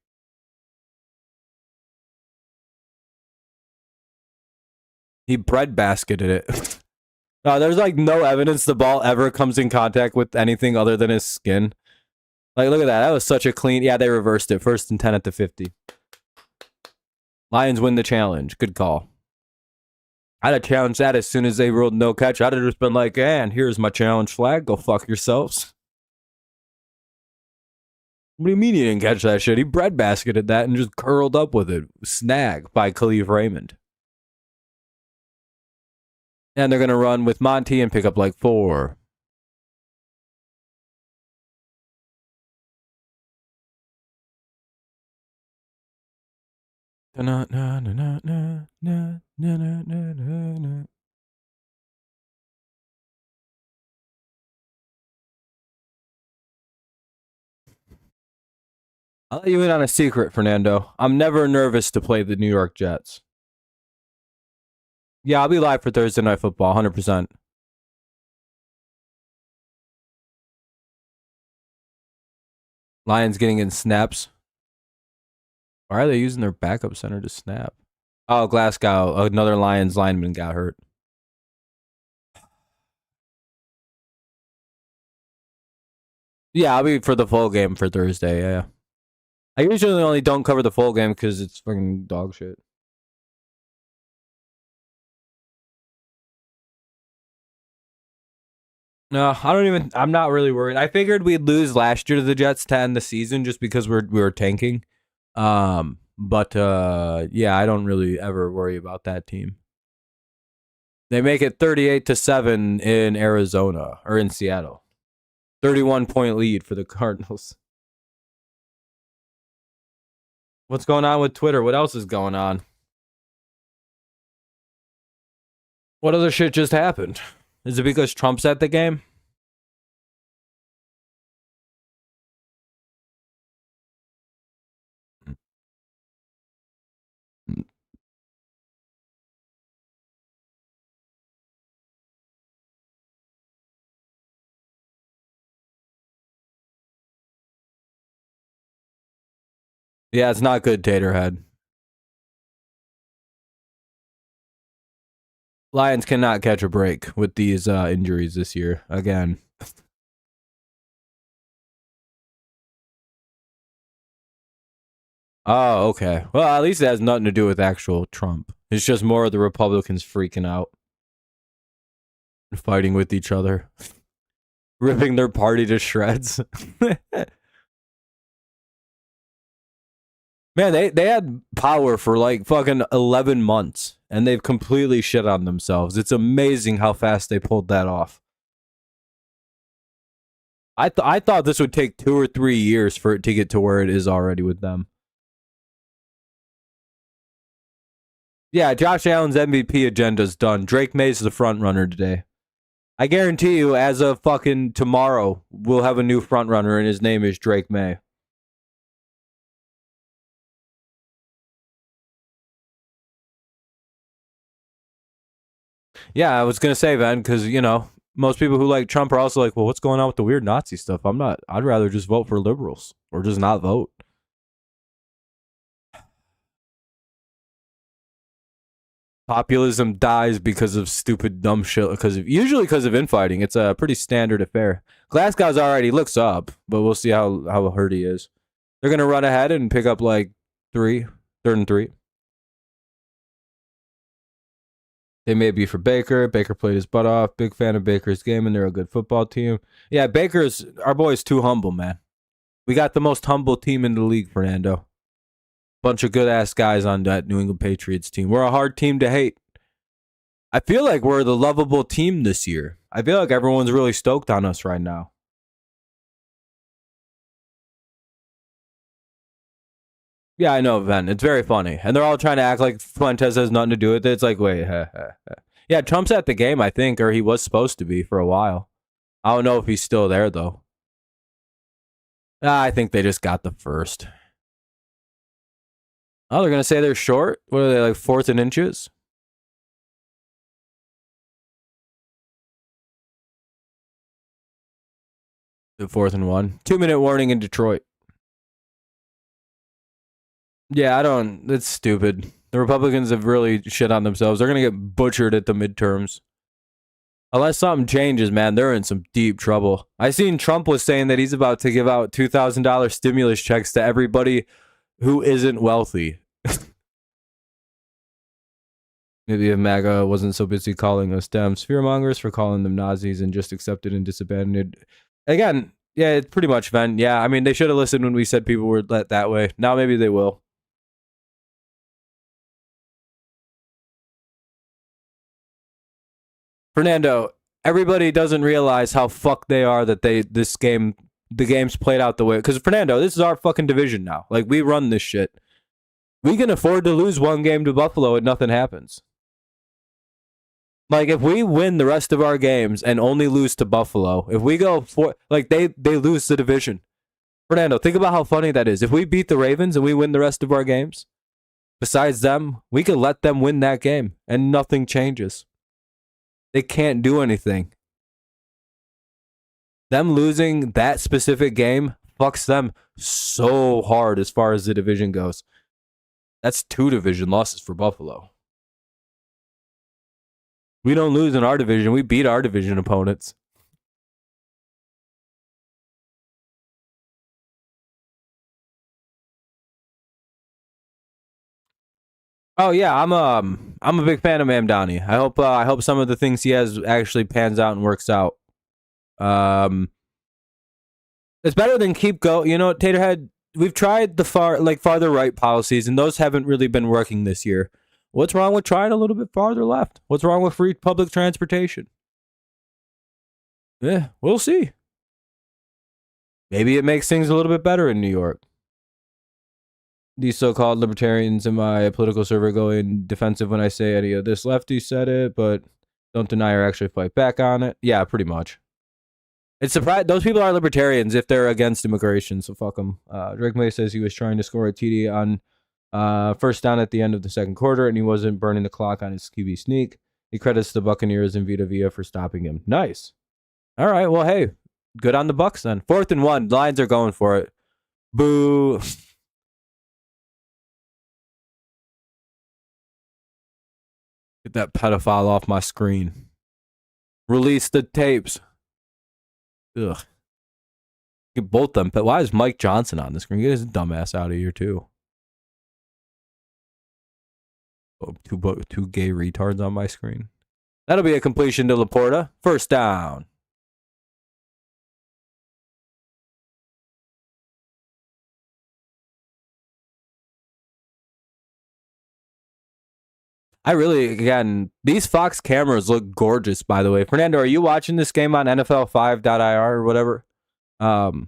He breadbasketed it. There's like no evidence the ball ever comes in contact with anything other than his skin. Like, look at that. That was such a clean. Yeah, they reversed it. 1st and 10 at the 50. Lions win the challenge. Good call. I'd have challenged that as soon as they ruled no catch. I'd have just been like, and here's my challenge flag. Go fuck yourselves. What do you mean you didn't catch that shit? He breadbasketed that and just curled up with it. Snag by Khalif Raymond. And they're going to run with Monty and pick up like 4. Na, na, na, na, na, na, na, na, na, na. I'll let you in on a secret, Fernando. I'm never nervous to play the New York Jets. Yeah, I'll be live for Thursday Night Football, 100%. Lions getting in snaps. Why are they using their backup center to snap? Oh, Glasgow, another Lions lineman got hurt. Yeah, I'll be for the full game for Thursday. Yeah, I usually only don't cover the full game because it's fucking dog shit. No, I don't even. I'm not really worried. I figured we'd lose last year to the Jets to end the season just because we were tanking. But yeah, I don't really ever worry about that team. They make it 38-7 in Arizona or in Seattle. 31-point lead for the Cardinals. What's going on with Twitter? What else is going on? What other shit just happened? Is it because Trump's at the game? Yeah, it's not good, Taterhead. Lions cannot catch a break with these injuries this year again. Oh, okay. Well, at least it has nothing to do with actual Trump. It's just more of the Republicans freaking out and fighting with each other, ripping their party to shreds. Man, they had power for like fucking 11 months and they've completely shit on themselves. It's amazing how fast they pulled that off. I thought this would take 2 or 3 years for it to get to where it is already with them. Yeah, Josh Allen's MVP agenda's done. Drake May's the front runner today. I guarantee you, as of fucking tomorrow, we'll have a new front runner, and his name is Drake May. Yeah, I was gonna say, Van, because most people who like Trump are also like, well, what's going on with the weird Nazi stuff? I'm not. I'd rather just vote for liberals or just not vote. Populism dies because of stupid dumb shit. Usually because of infighting. It's a pretty standard affair. Glasgow's already looks up, but we'll see how hurt he is. They're gonna run ahead and pick up like 3rd and 3. They may be for Baker. Baker played his butt off. Big fan of Baker's game, and they're a good football team. Yeah, our boy's too humble, man. We got the most humble team in the league, Fernando. Bunch of good ass guys on that New England Patriots team. We're a hard team to hate. I feel like we're the lovable team this year. I feel like everyone's really stoked on us right now. Yeah, I know, Ben. It's very funny. And they're all trying to act like Fuentes has nothing to do with it. It's like, wait, yeah, Trump's at the game, I think, or he was supposed to be for a while. I don't know if he's still there, though. I think they just got the first. Oh, they're going to say they're short? What are they, like 4th and inches? The 4th and 1. 2-minute warning in Detroit. Yeah, it's stupid. The Republicans have really shit on themselves. They're going to get butchered at the midterms. Unless something changes, man, they're in some deep trouble. I seen Trump was saying that he's about to give out $2,000 stimulus checks to everybody who isn't wealthy. Maybe if MAGA wasn't so busy calling us Dems fearmongers for calling them Nazis and just accepted and disabandoned. Again, yeah, it's pretty much, Ven. Yeah, I mean, they should have listened when we said people were let that way. Now maybe they will. Fernando, everybody doesn't realize how fucked they are that the game's played out the way. Because Fernando, this is our fucking division now. Like, we run this shit. We can afford to lose one game to Buffalo and nothing happens. Like, if we win the rest of our games and only lose to Buffalo, if we go for, like, they lose the division. Fernando, think about how funny that is. If we beat the Ravens and we win the rest of our games, besides them, we could let them win that game and nothing changes. They can't do anything. Them losing that specific game fucks them so hard as far as the division goes. That's 2 division losses for Buffalo. We don't lose in our division. We beat our division opponents. Oh yeah, I'm a big fan of Mamdani. I hope some of the things he has actually pans out and works out. It's better than keep go. Taterhead, we've tried the farther right policies, and those haven't really been working this year. What's wrong with trying a little bit farther left? What's wrong with free public transportation? Yeah, we'll see. Maybe it makes things a little bit better in New York. These so-called libertarians in my political survey going defensive when I say any of this. Lefty said it, but don't deny or actually fight back on it. Yeah, pretty much. It's surprised those people are libertarians if they're against immigration, so fuck them. Drake May says he was trying to score a TD on first down at the end of the second quarter, and he wasn't burning the clock on his QB sneak. He credits the Buccaneers and Vita Vea for stopping him. Nice. All right, well, hey, good on the Bucs then. 4th and 1. Lions are going for it. Boo. Get that pedophile off my screen. Release the tapes. Ugh. Get both them. But why is Mike Johnson on the screen? Get his dumbass out of here too. Oh, two gay retards on my screen. That'll be a completion to Laporta. First down. I really, again, these Fox cameras look gorgeous, by the way. Fernando, are you watching this game on NFL5.ir or whatever? Some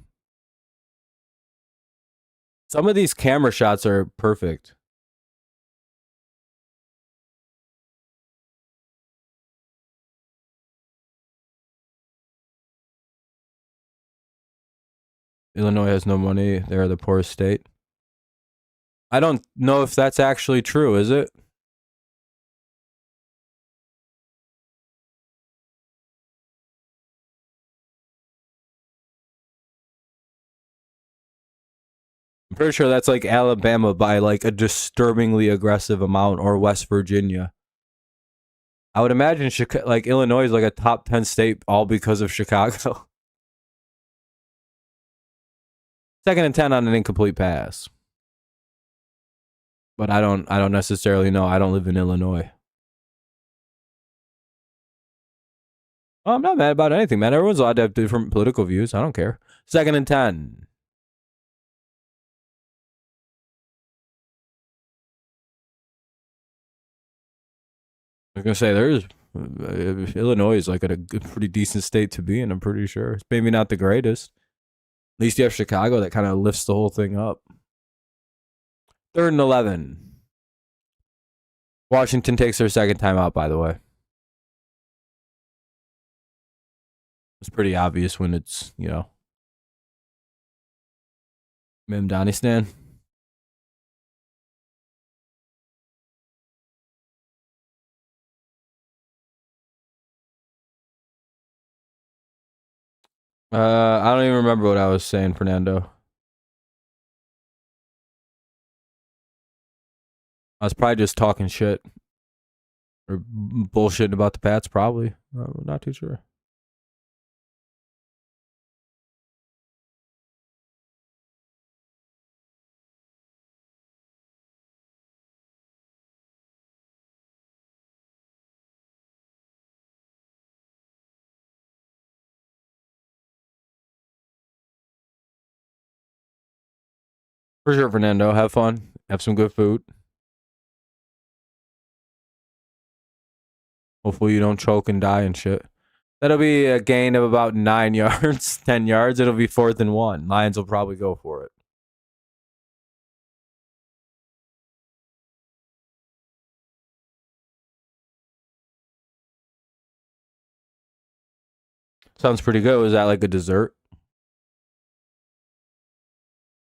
of these camera shots are perfect. Illinois has no money. They're the poorest state. I don't know if that's actually true, is it? I'm pretty sure that's like Alabama by like a disturbingly aggressive amount, or West Virginia. I would imagine like Illinois is like a top 10 state all because of Chicago. 2nd and 10 on an incomplete pass. But I don't necessarily know. I don't live in Illinois. Oh, I'm not mad about anything, man. Everyone's allowed to have different political views. I don't care. 2nd and 10. I was gonna say Illinois is like a pretty decent state to be in. I'm pretty sure it's maybe not the greatest. At least you have Chicago that kind of lifts the whole thing up. 3rd and 11. Washington takes their second timeout, by the way. It's pretty obvious when it's, Mim Danistan. I don't even remember what I was saying, Fernando. I was probably just talking shit. Or bullshitting about the Pats, probably. I'm not too sure. For sure, Fernando. Have fun. Have some good food. Hopefully you don't choke and die and shit. That'll be a gain of about 9 yards, 10 yards. It'll be 4th and 1. Lions will probably go for it. Sounds pretty good. Was that like a dessert?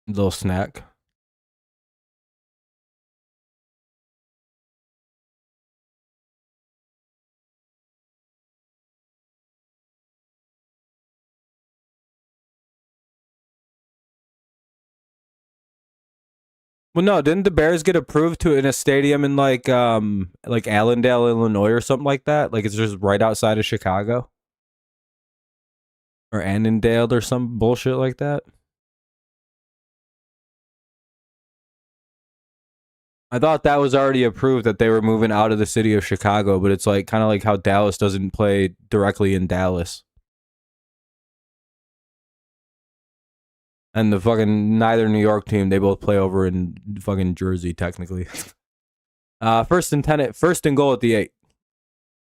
A little snack. Well, no, didn't the Bears get approved to in a stadium in like Allendale, Illinois, or something like that? Like it's just right outside of Chicago, or Annandale, or some bullshit like that. I thought that was already approved that they were moving out of the city of Chicago, but it's like kind of like how Dallas doesn't play directly in Dallas. And the fucking neither New York team, they both play over in fucking Jersey, technically. 1st and 10, 1st and goal at the 8.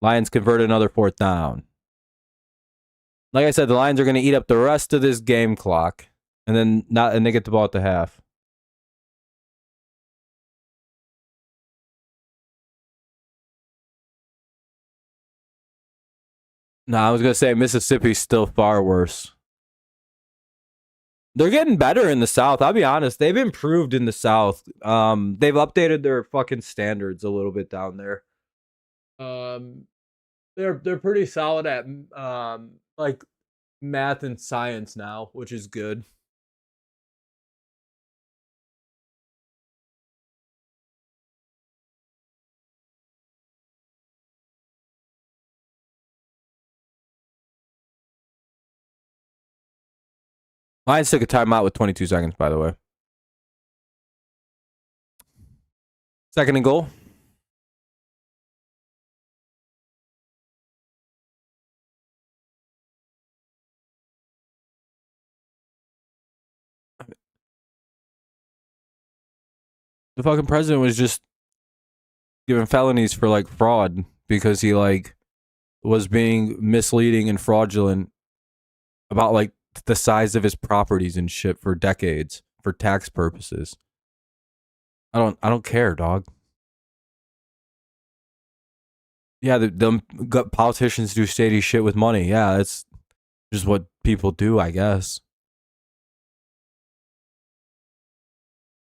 Lions convert another 4th down. Like I said, the Lions are going to eat up the rest of this game clock, and then they get the ball at the half. No, I was going to say Mississippi's still far worse. They're getting better in the South. I'll be honest. They've improved in the South. They've updated their fucking standards a little bit down there. They're pretty solid at like math and science now, which is good. Lions took a timeout with 22 seconds, by the way. Second and goal. The fucking president was just given felonies for like fraud because he like was being misleading and fraudulent about like the size of his properties and shit for decades for tax purposes. I don't care, dog. Yeah, the politicians do shady shit with money. Yeah, it's just what people do, I guess.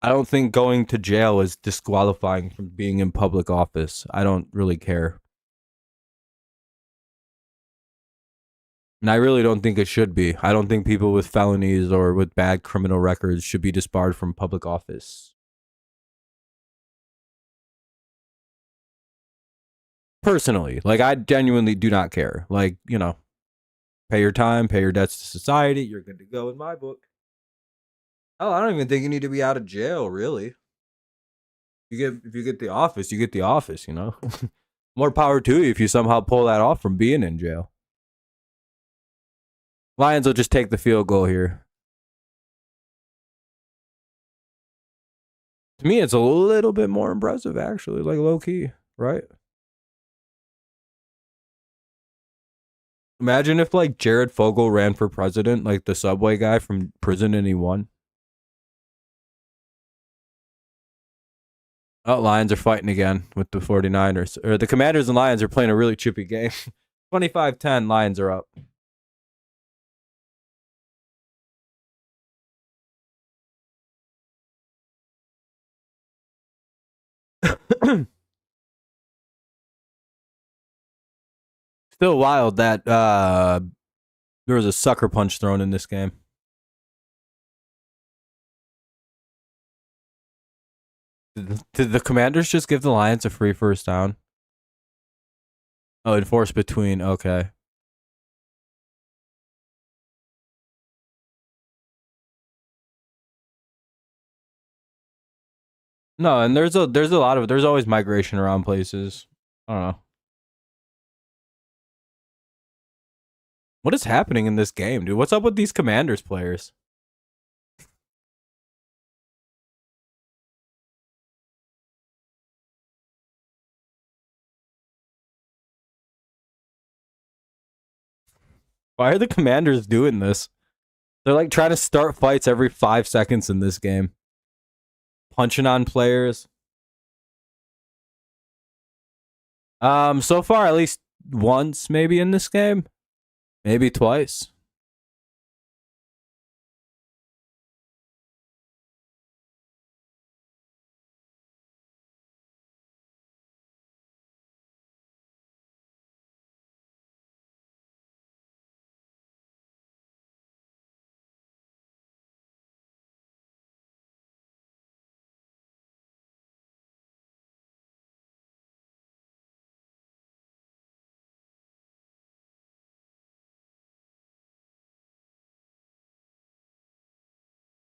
I don't think going to jail is disqualifying from being in public office. I don't really care. And I really don't think it should be. I don't think people with felonies or with bad criminal records should be disbarred from public office. Personally, like I genuinely do not care. Like, you know, pay your time, pay your debts to society, you're good to go in my book. Oh, I don't even think you need to be out of jail, really. If you get the office, you get the office, you know. More power to you if you somehow pull that off from being in jail. Lions will just take the field goal here. To me, it's a little bit more impressive, actually, like low key, right? Imagine if like Jared Fogle ran for president, like the subway guy from prison, and he won. Oh, Lions are fighting again with the 49ers. Or the Commanders and Lions are playing a really chippy game. 25-10, Lions are up. Still wild that there was a sucker punch thrown in this game. Did the Commanders just give the Lions a free first down? Oh, enforce between. Okay. No, and there's a lot of there's always migration around places. I don't know. What is happening in this game, dude? What's up with these Commanders players? Why are the Commanders doing this? They're like trying to start fights every 5 seconds in this game. Punching on players. So far at least once maybe in this game. Maybe twice.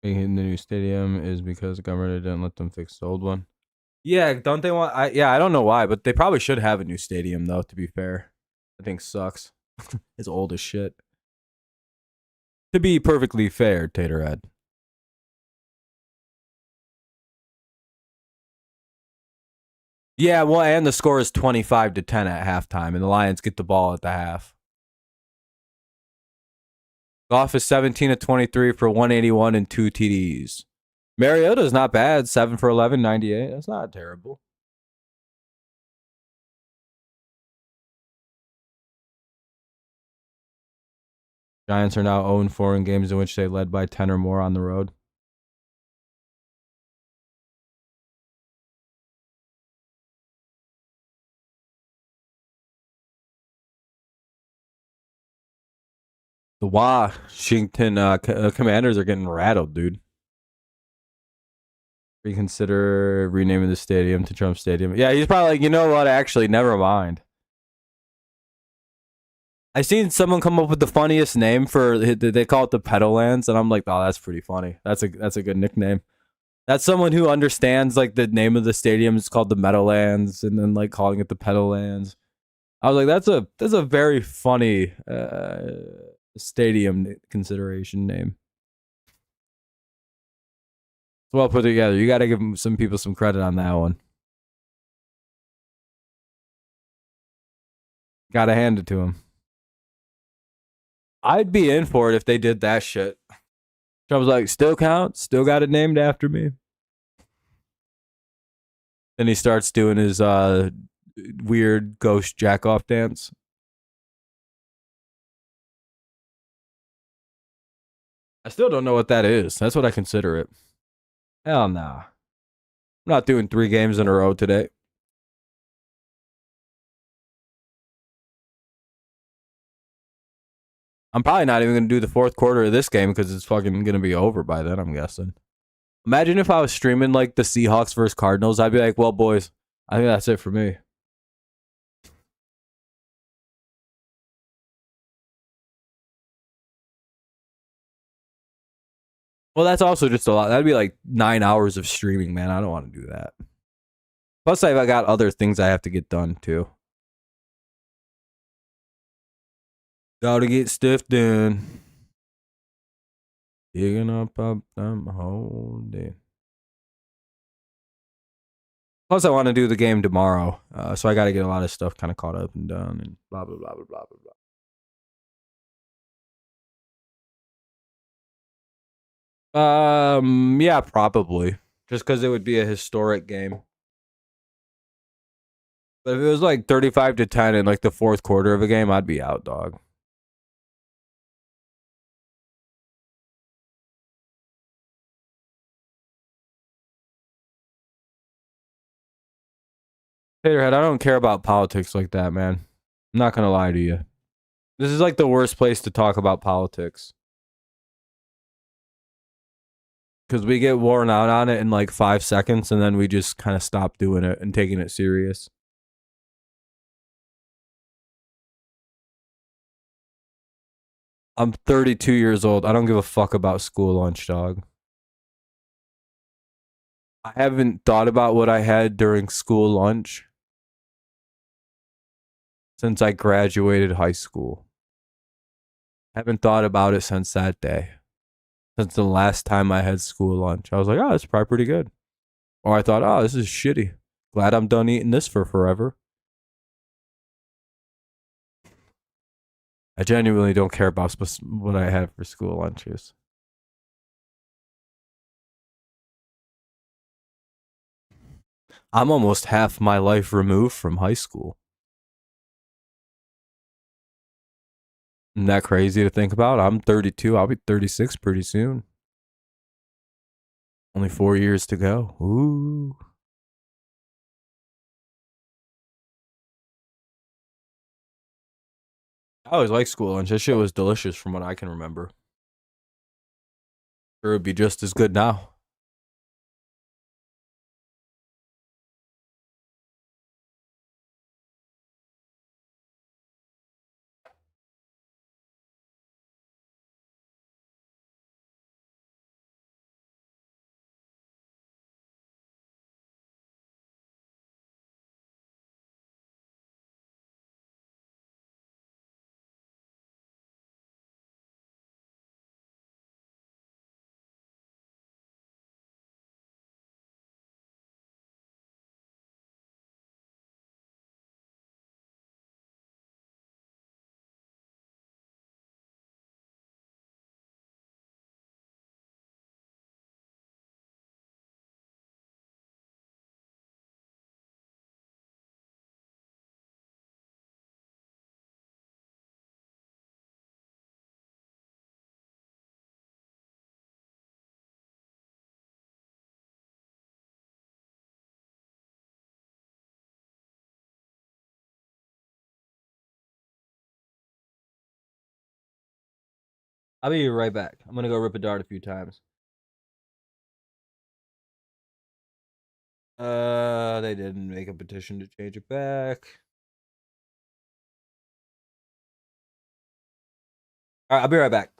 In the new stadium is because the government didn't let them fix the old one. Yeah, don't they want? I don't know why, but they probably should have a new stadium though. To be fair, I think sucks. It's old as shit. To be perfectly fair, Taterhead. Yeah, well, and the score is 25-10 at halftime, and the Lions get the ball at the half. Goff is 17-23 for 181 and 2 TDs. Mariota's not bad, 7 for 11, 98. That's not terrible. Giants are now 0-4 in games in which they led by 10 or more on the road. The Washington Commanders are getting rattled, dude. Reconsider renaming the stadium to Trump Stadium. Yeah, he's probably like, you know what? Actually, never mind. I seen someone come up with the funniest name for they call it the Pedallands, and I'm like, oh, that's pretty funny. That's a good nickname. That's someone who understands like the name of the stadium is called the Meadowlands, and then like calling it the Pedallands. I was like, that's a very funny stadium consideration name. It's well put together. You got to give some people some credit on that one. Got to hand it to him. I'd be in for it if they did that shit. I was like, still counts, still got it named after me. Then he starts doing his weird ghost jack off dance. I still don't know what that is. That's what I consider it. Hell nah. I'm not doing 3 games in a row today. I'm probably not even going to do the 4th quarter of this game because it's fucking going to be over by then, I'm guessing. Imagine if I was streaming like the Seahawks versus Cardinals. I'd be like, well, boys, I think that's it for me. Well, that's also just a lot. That'd be like 9 hours of streaming, man. I don't want to do that. Plus, I got other things I have to get done too. Gotta get stuff done. Digging up them holding. Plus, I want to do the game tomorrow, so I got to get a lot of stuff kind of caught up and done, and blah blah blah blah blah blah blah. Yeah, probably. Just because it would be a historic game. But if it was like 35-10 in like the 4th quarter of a game, I'd be out, dog. Haterhead, I don't care about politics like that, man. I'm not gonna lie to you. This is like the worst place to talk about politics. Because we get worn out on it in like 5 seconds, and then we just kind of stop doing it and taking it serious. I'm 32 years old. I don't give a fuck about school lunch, dog. I haven't thought about what I had during school lunch since I graduated high school. I haven't thought about it since that day. Since the last time I had school lunch. I was like, oh, it's probably pretty good. Or I thought, oh, this is shitty. Glad I'm done eating this for forever. I genuinely don't care about what I have for school lunches. I'm almost half my life removed from high school. Isn't that crazy to think about? I'm 32. I'll be 36 pretty soon. Only 4 years to go. Ooh. I always liked school lunch. That shit was delicious from what I can remember. Sure, it'd be just as good now. I'll be right back. I'm gonna go rip a dart a few times. They didn't make a petition to change it back. All right, I'll be right back.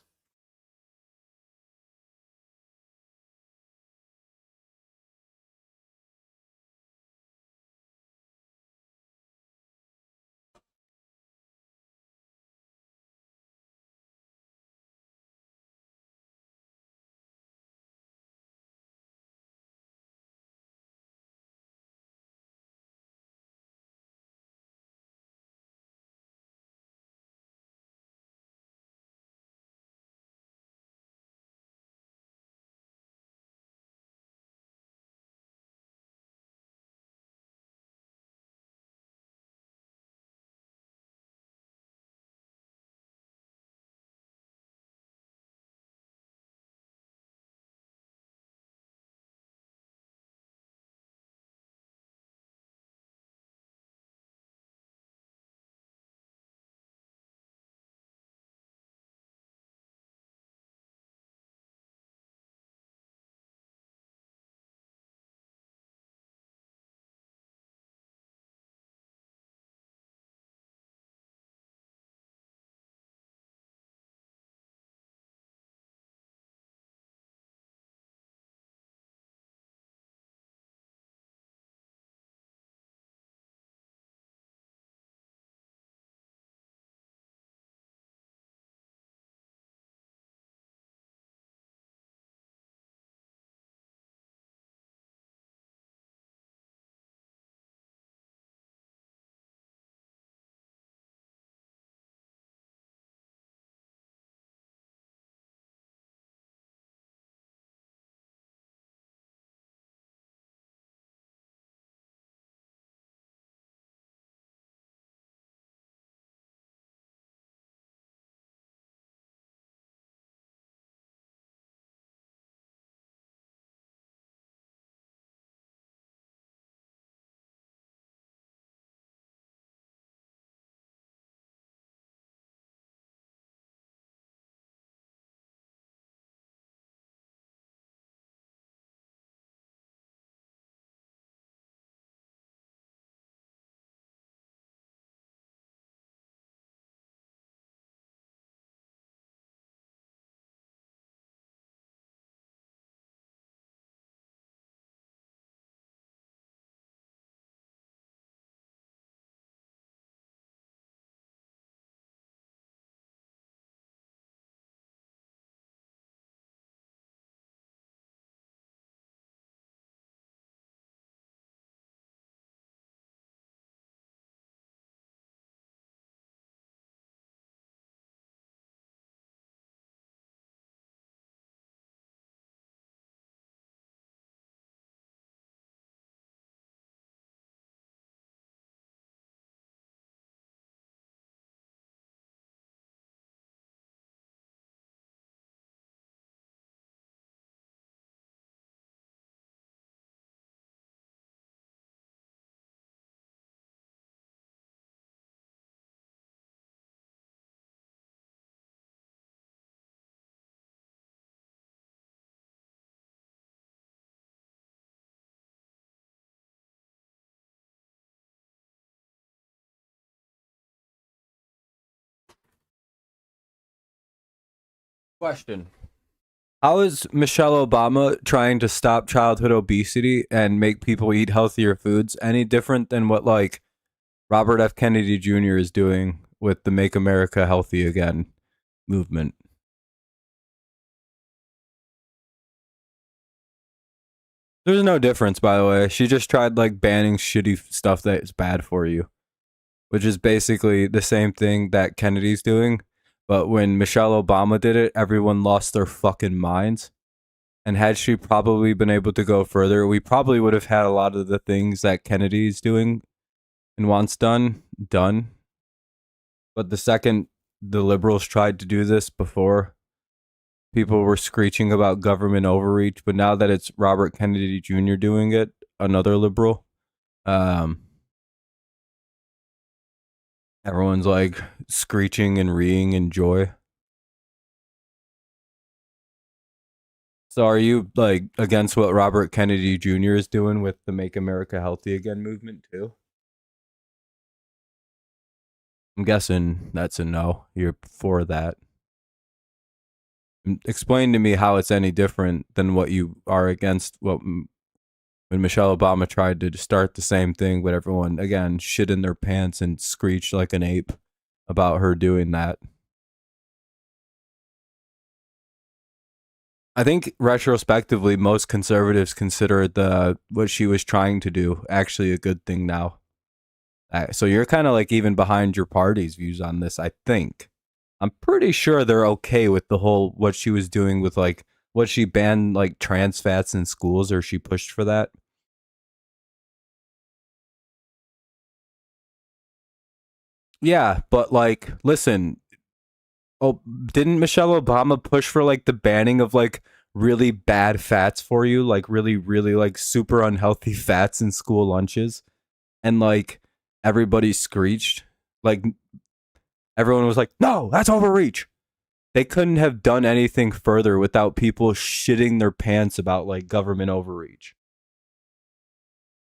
Question. How is Michelle Obama trying to stop childhood obesity and make people eat healthier foods any different than what like Robert F. Kennedy Jr. is doing with the Make America Healthy Again movement? There's no difference, by the way. She just tried like banning shitty stuff that is bad for you, which is basically the same thing that Kennedy's doing. But when Michelle Obama did it, everyone lost their fucking minds. And had she probably been able to go further, we probably would have had a lot of the things that Kennedy's doing and wants done. But the second the liberals tried to do this before, people were screeching about government overreach. But now that it's Robert Kennedy Jr. doing it, another liberal, um, everyone's like screeching and reeing in joy. So are you like against what Robert Kennedy Jr. is doing with the Make America Healthy Again movement too? I'm guessing that's a no. You're for that. Explain to me how it's any different than what you are against when Michelle Obama tried to start the same thing, but everyone again shit in their pants and screeched like an ape about her doing that. I think retrospectively, most conservatives consider the what she was trying to do actually a good thing now. So you're kind of like even behind your party's views on this. I think I'm pretty sure they're okay with the whole what she was doing with like what she banned like trans fats in schools or she pushed for that. Yeah, but like, listen, oh, didn't Michelle Obama push for like the banning of like really bad fats for you, like really, really like super unhealthy fats in school lunches? And like everybody screeched. Like everyone was like, no, that's overreach. They couldn't have done anything further without people shitting their pants about like government overreach.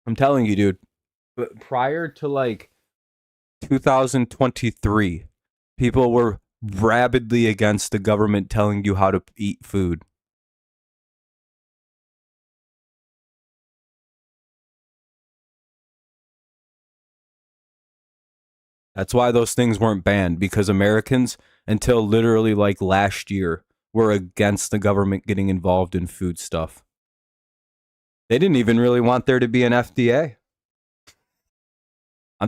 I'm telling you, dude, but prior to like 2023, people were rabidly against the government telling you how to eat food. That's why those things weren't banned because Americans, until literally like last year, were against the government getting involved in food stuff. They didn't even really want there to be an FDA.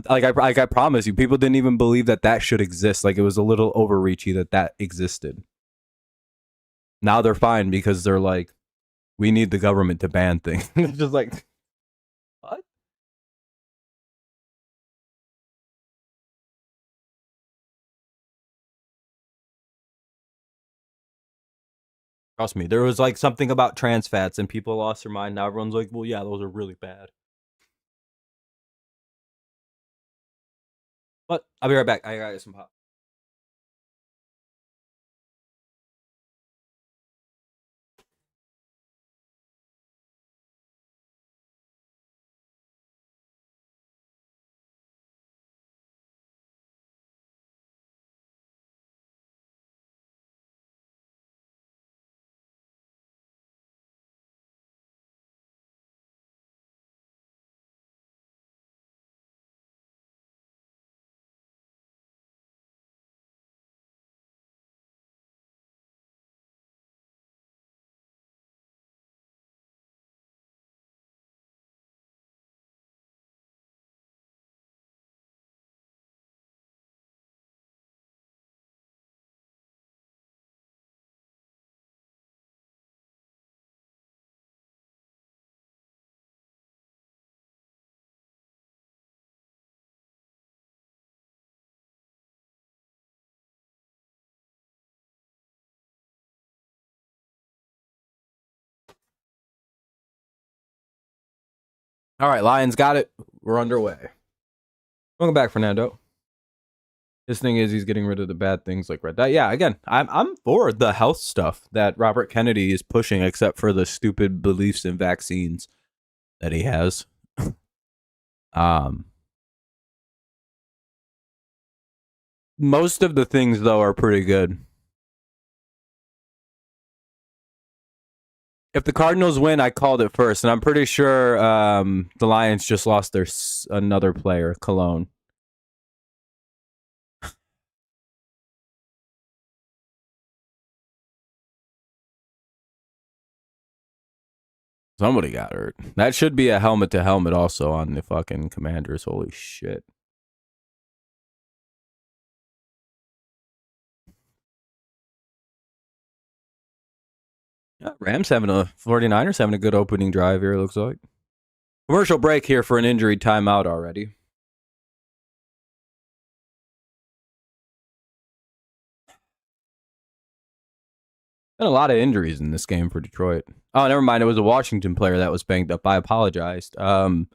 Like I promise you, people didn't even believe that that should exist. Like it was a little overreachy that that existed. Now they're fine because they're like, we need the government to ban things. It's just like, what? Trust me, there was like something about trans fats and people lost their mind. Now everyone's like, well, yeah, those are really bad. But I'll be right back. I got some pop. All right, Lions got it. We're underway. Welcome back, Fernando. His thing is he's getting rid of the bad things like red dye. Yeah, again, I'm for the health stuff that Robert Kennedy is pushing, except for the stupid beliefs in vaccines that he has. um, most of the things though are pretty good. If the Cardinals win, I called it first, and I'm pretty sure the Lions just lost their another player, Cologne. Somebody got hurt. That should be a helmet to helmet also on the fucking Commanders. Holy shit. Yeah, Rams having a 49ers having a good opening drive here, it looks like. Commercial break here for an injury timeout already. Been a lot of injuries in this game for Detroit. Oh, never mind. It was a Washington player that was banged up. I apologized. Cajo?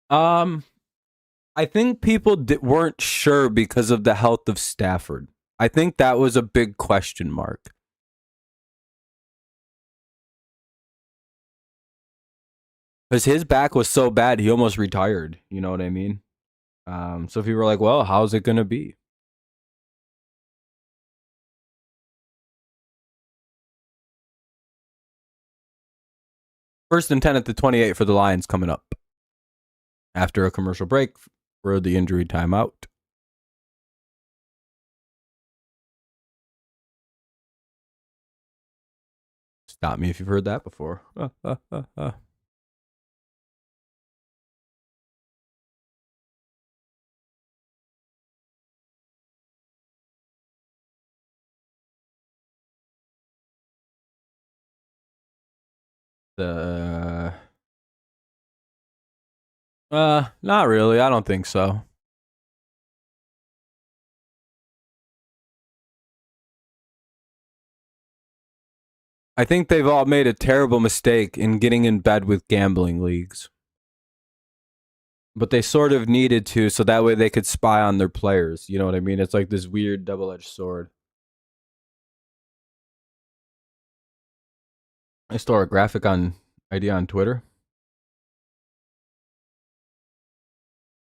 Um, I think people weren't sure because of the health of Stafford. I think that was a big question mark. Because his back was so bad, he almost retired. You know what I mean? So if you were like, well, how's it going to be? First and 10 at the 28 for the Lions coming up after a commercial break for the injury timeout. Stop me if you've heard that before. The not really. I don't think so. I think they've all made a terrible mistake in getting in bed with gambling leagues. But they sort of needed to, so that way they could spy on their players. You know what I mean? It's like this weird double-edged sword. I store a graphic idea on Twitter.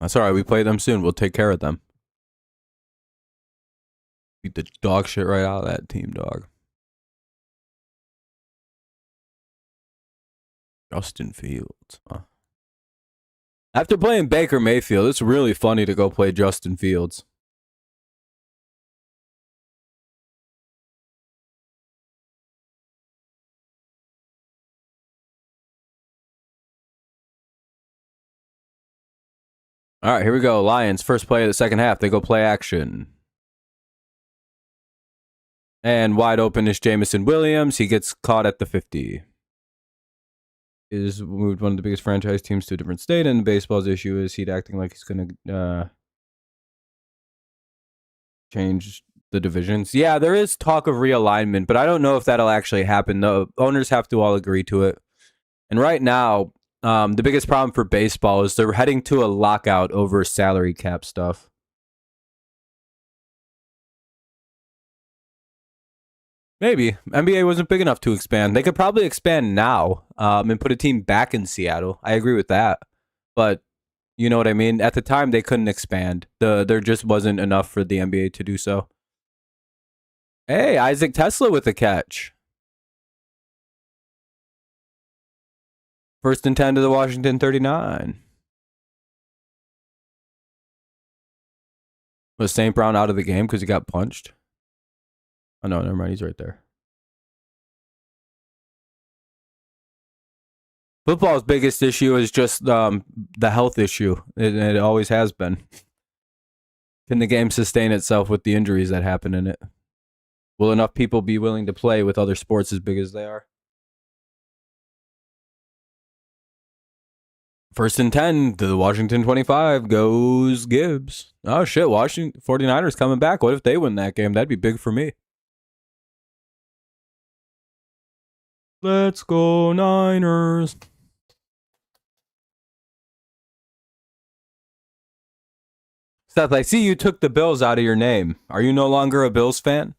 That's all right. We play them soon. We'll take care of them. Beat the dog shit right out of that team, dog. Justin Fields. Huh? After playing Baker Mayfield, it's really funny to go play Justin Fields. All right, here we go. Lions, first play of the second half. They go play action. And wide open is Jamison Williams. He gets caught at the 50. Is moved one of the biggest franchise teams to a different state, and baseball's issue is he's acting like he's going to change the divisions. Yeah, there is talk of realignment, but I don't know if that'll actually happen. The owners have to all agree to it. And right now, the biggest problem for baseball is they're heading to a lockout over salary cap stuff. Maybe. NBA wasn't big enough to expand. They could probably expand now and put a team back in Seattle. I agree with that. But you know what I mean? At the time, they couldn't expand. There just wasn't enough for the NBA to do so. Hey, Isaac Tesla with a catch. First and 10 to the Washington 39. Was St. Brown out of the game because he got punched? Oh, no, never mind. He's right there. Football's biggest issue is just the health issue. It always has been. Can the game sustain itself with the injuries that happen in it? Will enough people be willing to play with other sports as big as they are? First and 10 to the Washington 25 goes Gibbs. Oh, shit. Washington 49ers coming back. What if they win that game? That'd be big for me. Let's go Niners. Seth, I see you took the Bills out of your name. Are you no longer a Bills fan?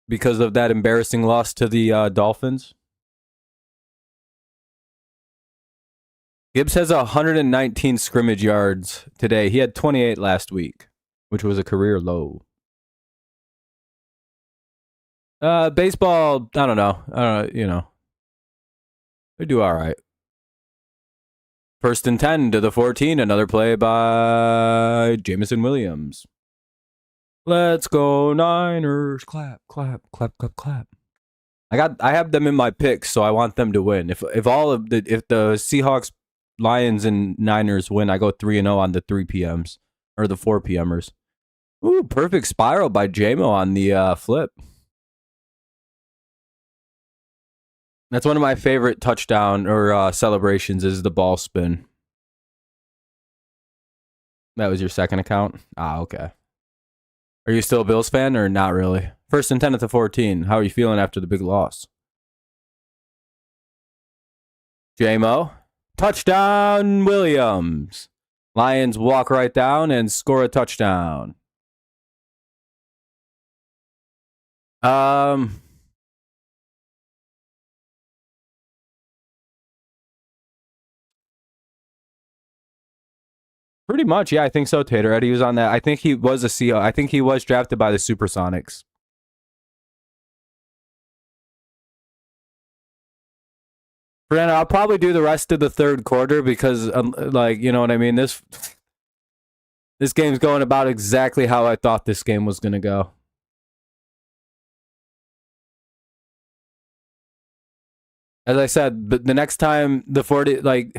Because of that embarrassing loss to the Dolphins? Gibbs has 119 scrimmage yards today. He had 28 last week, which was a career low. Baseball, I don't know. You know. They do all right. First and 10 to the 14. Another play by Jamison Williams. Let's go Niners. Clap, clap, clap, clap, clap. I have them in my picks, so I want them to win. If the Seahawks, Lions, and Niners win, I go 3-0 on the 3 PMs or the 4 PMers. Ooh, perfect spiral by JMO on the flip. That's one of my favorite touchdown or celebrations is the ball spin. That was your second account? Ah, okay. Are you still a Bills fan or not really? First and 10 at the 14. How are you feeling after the big loss? JMO. Touchdown, Williams. Lions walk right down and score a touchdown. Pretty much, yeah, I think so, Tater. Eddie was on that. I think he was a CO. I think he was drafted by the Supersonics. Brandon, I'll probably do the rest of the third quarter because, like, you know what I mean? This game's going about exactly how I thought this game was going to go. As I said, but the next time the 40, like,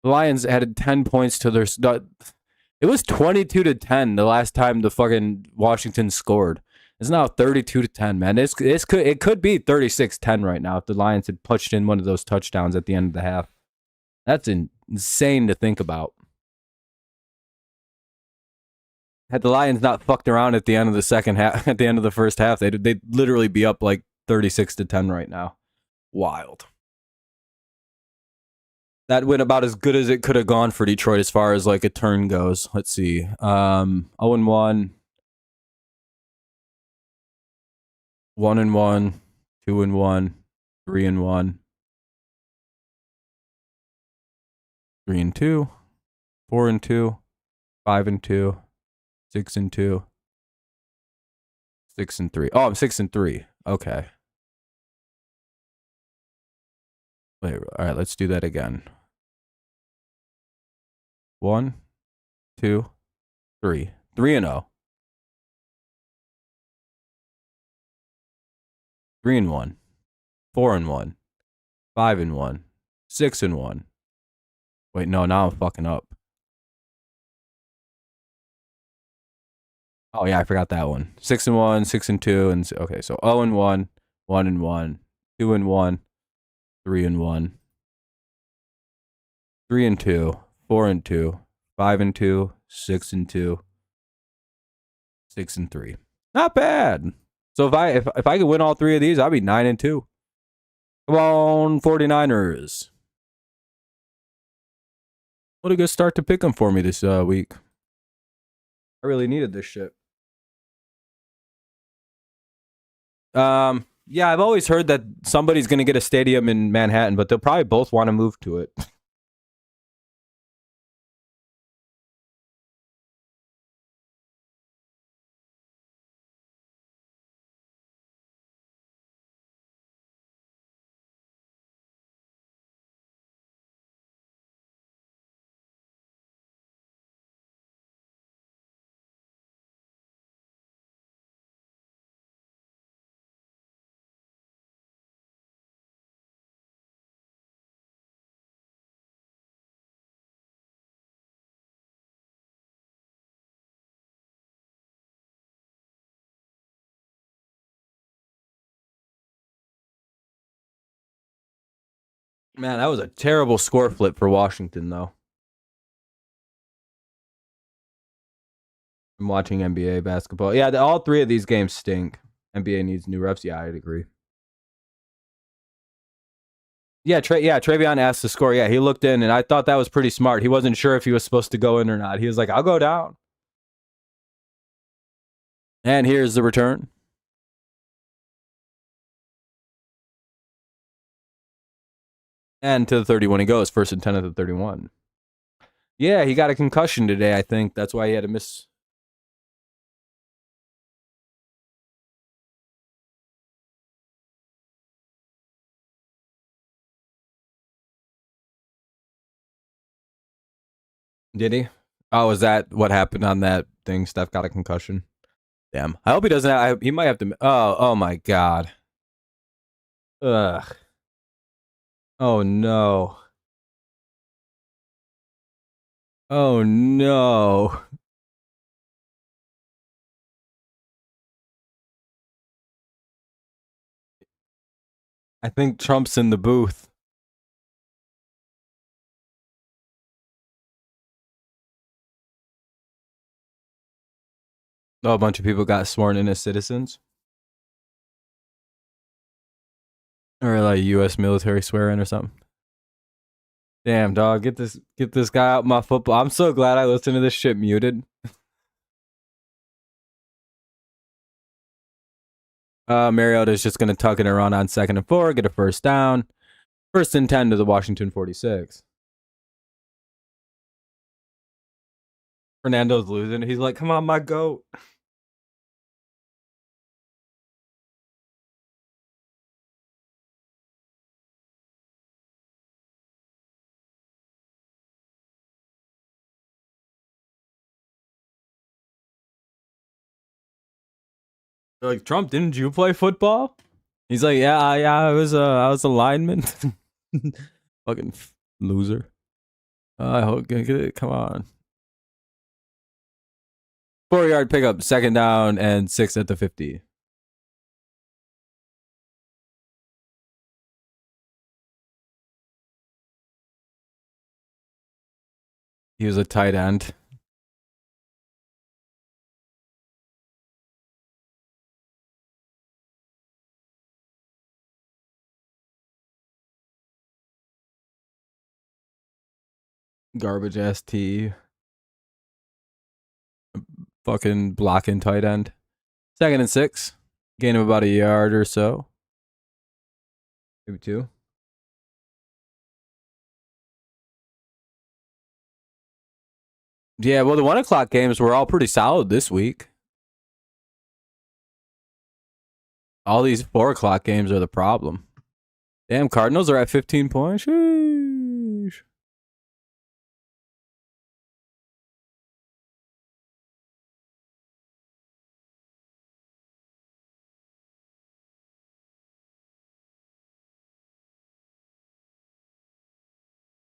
the Lions added 10 points to their. It was 22-10 the last time the fucking Washington scored. It's now 32-10, man. It could be 36-10 right now if the Lions had punched in one of those touchdowns at the end of the half. That's insane to think about. Had the Lions not fucked around at the end of the second half, at the end of the first half, they'd literally be up like 36-10 right now. Wild. That went about as good as it could have gone for Detroit as far as like a turn goes. Let's see. 0-1, 1-1, 2-1, 3-1, 3-2, 4-2, 5-2, 6-2, 6-3. Oh, I'm 6-3. Okay. Wait, all right, let's do that again. 1, 2, 3. 3-0. 3-1. 4-1. 5-1. 6-1. Wait, no, now I'm fucking up. Oh yeah, I forgot that one. 6-1, 6-2, and okay, so 0-1, 1-1, 2-1, 3-1, 3-2, 4-2, 5-2, 6-2, 6-3. Not bad. So if I could win all three of these, I'd be 9-2. Come on, 49ers. What a good start to pick them for me this week. I really needed this shit. Yeah, I've always heard that somebody's going to get a stadium in Manhattan, but they'll probably both want to move to it. Man, that was a terrible score flip for Washington, though. I'm watching NBA basketball. Yeah, all three of these games stink. NBA needs new refs. Yeah, I'd agree. Yeah, Travion asked the score. Yeah, he looked in, and I thought that was pretty smart. He wasn't sure if he was supposed to go in or not. He was like, I'll go down. And here's the return. And to the 31 he goes. 1st and 10 at the 31. Yeah, he got a concussion today, I think. That's why he had to miss. Did he? Oh, is that what happened on that thing? Steph got a concussion. Damn. I hope he doesn't have, he might have to. Oh my God. Ugh. Oh no. Oh no. I think Trump's in the booth. Oh, a bunch of people got sworn in as citizens. Or like U.S. military swearing or something. Damn, dog, get this guy out my football. I'm so glad I listened to this shit muted. Mariota's just gonna tuck it around on 2nd and 4, get a first down. 1st and 10 to the Washington 46. Fernando's losing. He's like, come on, my goat. They're like, Trump, didn't you play football? He's like, yeah, I was a lineman. Fucking loser. I hope get it. Come on. 4-yard pickup, second down and 6 at the 50. He was a tight end. Garbage ass T. Fucking blocking tight end. 2nd and 6. Gain of about a yard or so. Maybe 2. Yeah, well, the 1 o'clock games were all pretty solid this week. All these 4 o'clock games are the problem. Damn, Cardinals are at 15 points. Sheesh.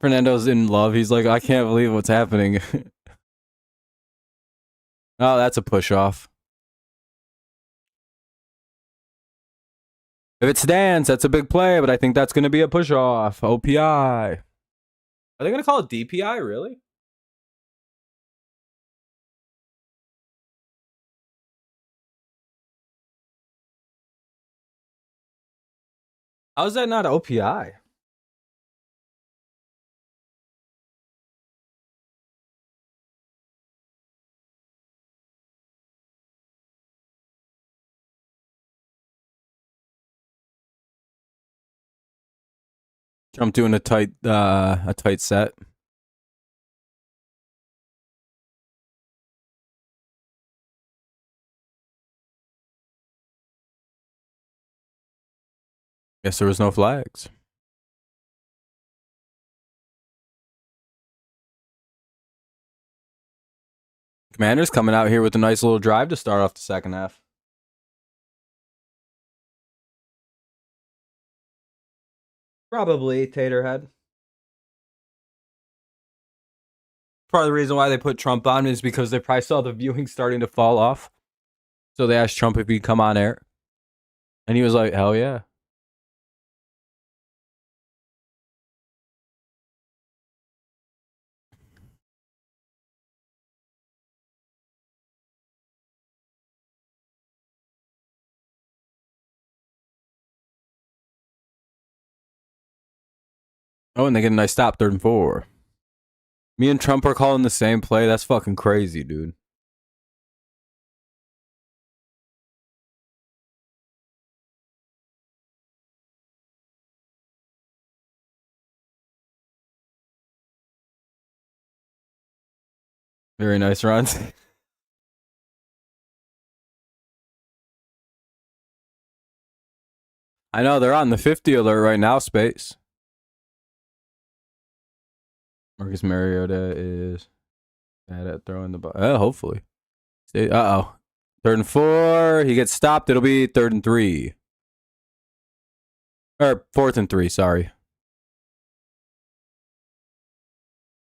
Fernando's in love. He's like, I can't believe what's happening. Oh, that's a push off. If it stands, that's a big play, but I think that's going to be a push off. OPI. Are they going to call it DPI, really? How is that not OPI? I'm doing a tight set. Guess there was no flags. Commanders coming out here with a nice little drive to start off the second half. Probably Taterhead. Part of the reason why they put Trump on is because they probably saw the viewing starting to fall off. So they asked Trump if he'd come on air. And he was like, hell yeah. Oh, and they get a nice stop, 3rd and 4. Me and Trump are calling the same play. That's fucking crazy, dude. Very nice runs. I know they're on the 50 alert right now, Space. Marcus Mariota is bad at throwing the ball. Hopefully. Uh-oh. 3rd and 4. He gets stopped. It'll be 3rd and 3. Or 4th and 3, sorry.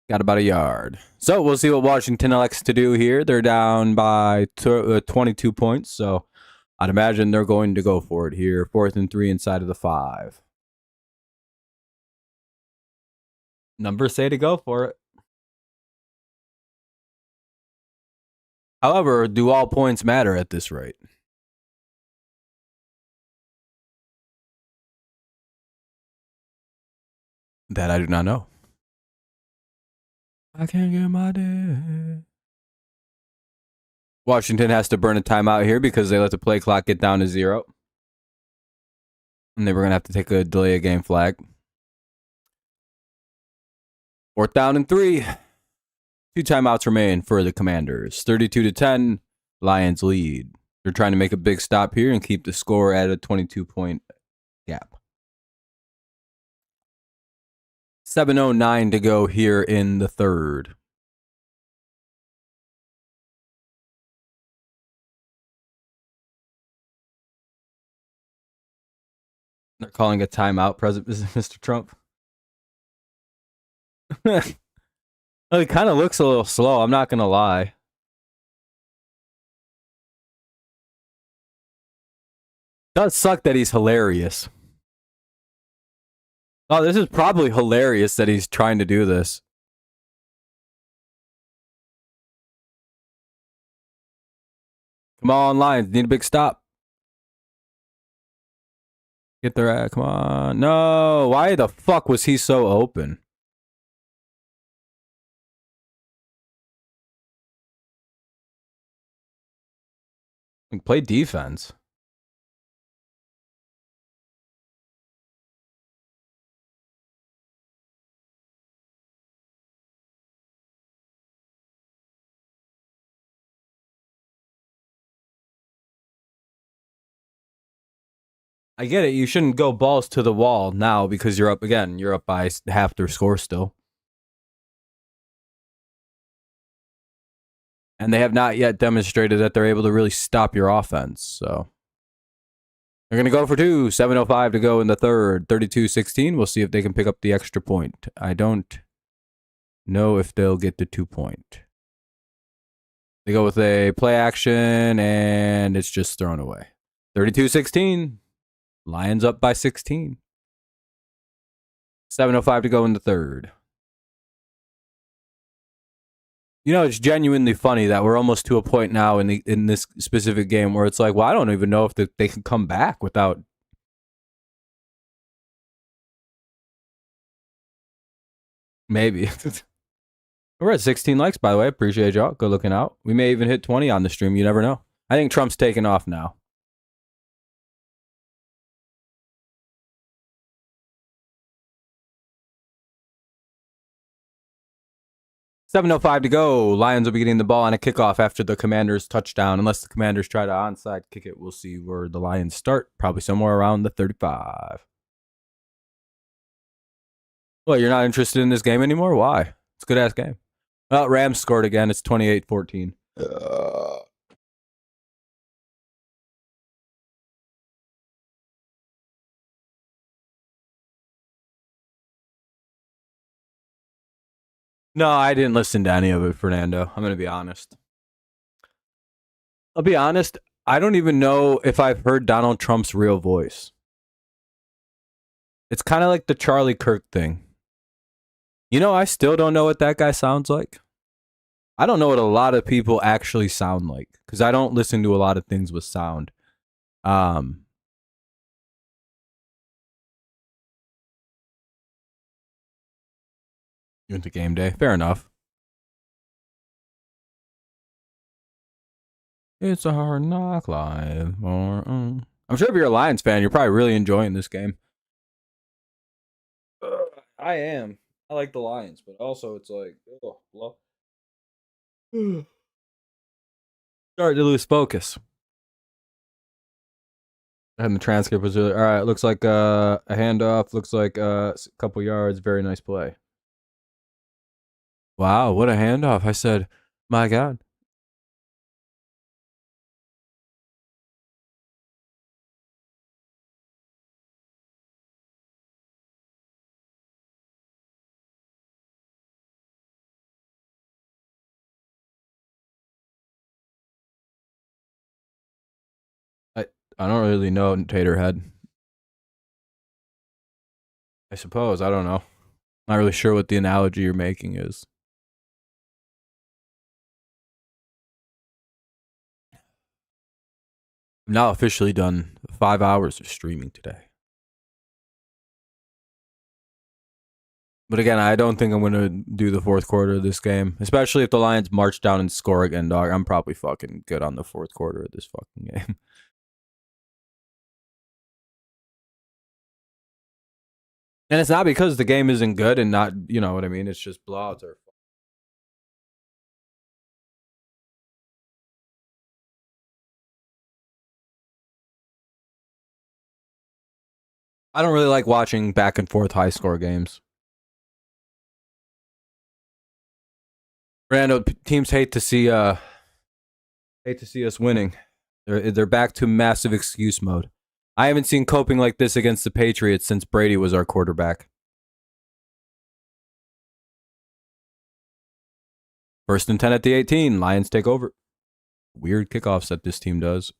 Got about a yard. So we'll see what Washington elects to do here. They're down by 22 points. So I'd imagine they're going to go for it here. 4th and 3 inside of the 5. Numbers say to go for it. However, do all points matter at this rate? That I do not know. I can't get my day. Washington has to burn a timeout here because they let the play clock get down to 0. And they were going to have to take a delay of game flag. 4th down and 3. 2 timeouts remain for the Commanders. 32-10, Lions lead. They're trying to make a big stop here and keep the score at a 22-point gap. 7:09 to go here in the third. They're calling a timeout, President Mr. Trump. Well, it kind of looks a little slow, I'm not going to lie. Does suck that he's hilarious. Oh, this is probably hilarious that he's trying to do this. Come on, Lions. Need a big stop. Get their come on. No. Why the fuck was he so open? Like, play defense. I get it. You shouldn't go balls to the wall now because you're up again. You're up by half their score still. And they have not yet demonstrated that they're able to really stop your offense. So they're going to go for 2. 7:05 to go in the third. 32-16. We'll see if they can pick up the extra point. I don't know if they'll get the 2-point. They go with a play action, and it's just thrown away. 32-16. Lions up by 16. 7:05 to go in the third. You know, it's genuinely funny that we're almost to a point now in this specific game where it's like, well, I don't even know if they can come back without. Maybe. We're at 16 likes, by the way. Appreciate y'all. Good looking out. We may even hit 20 on the stream. You never know. I think Trump's taking off now. $7:05 to go. Lions will be getting the ball on a kickoff after the Commanders' touchdown. Unless the Commanders try to onside kick it, we'll see where the Lions start. Probably somewhere around the 35. Well, you're not interested in this game anymore? Why? It's a good-ass game. Well, Rams scored again. It's 28-14. No, I didn't listen to any of it, Fernando. I'm going to be honest. I'll be honest. I don't even know if I've heard Donald Trump's real voice. It's kind of like the Charlie Kirk thing. You know, I still don't know what that guy sounds like. I don't know what a lot of people actually sound like because I don't listen to a lot of things with sound. You went to game day. Fair enough. It's a hard knock live. I'm sure if you're a Lions fan, you're probably really enjoying this game. I am. I like the Lions, but also it's like, starting to lose focus. And the transcript was really all right. Looks like a handoff. Looks like a couple yards. Very nice play. Wow, what a handoff! I said, my God. I don't really know, Taterhead. I suppose. I don't know. Not really sure what the analogy you're making is. I'm now officially done 5 hours of streaming today. But again, I don't think I'm going to do the fourth quarter of this game, especially if the Lions march down and score again, dog. I'm probably fucking good on the fourth quarter of this fucking game. And it's not because the game isn't good and not, you know what I mean? It's just blowouts are I don't really like watching back and forth high score games. Random teams hate to see us winning. They're back to massive excuse mode. I haven't seen coping like this against the Patriots since Brady was our quarterback. First and 10 at the 18. Lions take over. Weird kickoffs that this team does.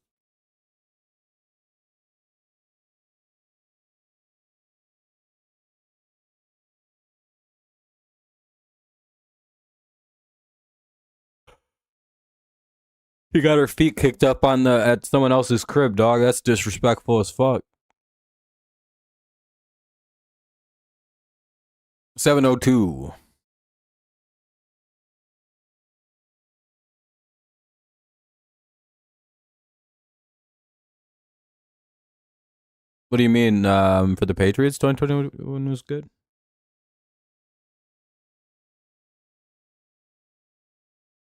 He got her feet kicked up at someone else's crib, dog. That's disrespectful as fuck. 7:02. What do you mean for the Patriots? 2021 was good.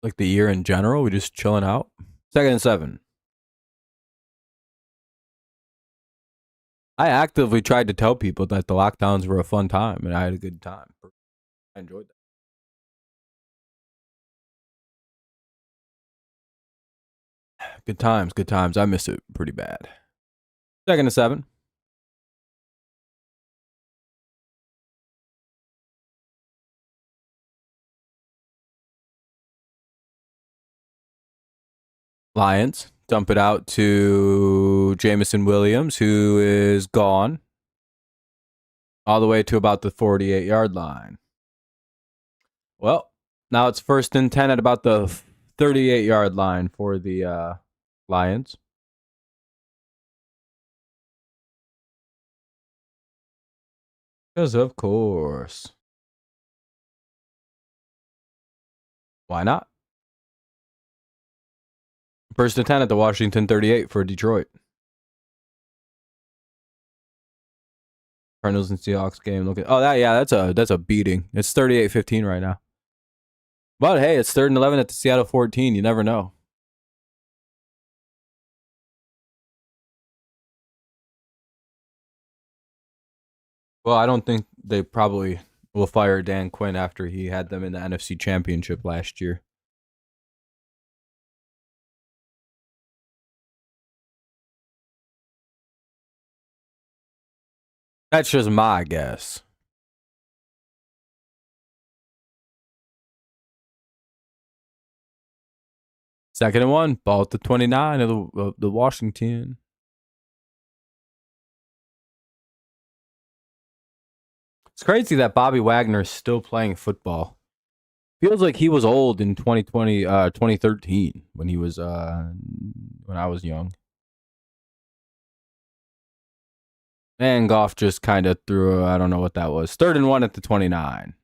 Like the year in general, we just chilling out. 2nd and 7. I actively tried to tell people that the lockdowns were a fun time, and I had a good time. I enjoyed that. Good times, good times. I miss it pretty bad. 2nd and 7. Lions dump it out to Jamison Williams, who is gone all the way to about the 48-yard line. Well, now it's 1st and 10 at about the 38-yard line for the Lions. Because of course. Why not? 1st and 10 at the Washington 38 for Detroit. Cardinals and Seahawks game. That's a beating. It's 38-15 right now. But hey, it's 3rd and 11 at the Seattle 14. You never know. Well, I don't think they probably will fire Dan Quinn after he had them in the NFC Championship last year. That's just my guess. Second and 1, ball at the 29 of the Washington. It's crazy that Bobby Wagner is still playing football. Feels like he was old in 2013 when he was when I was young. And Goff just kind of threw, I don't know what that was. 3rd and 1 at the 29.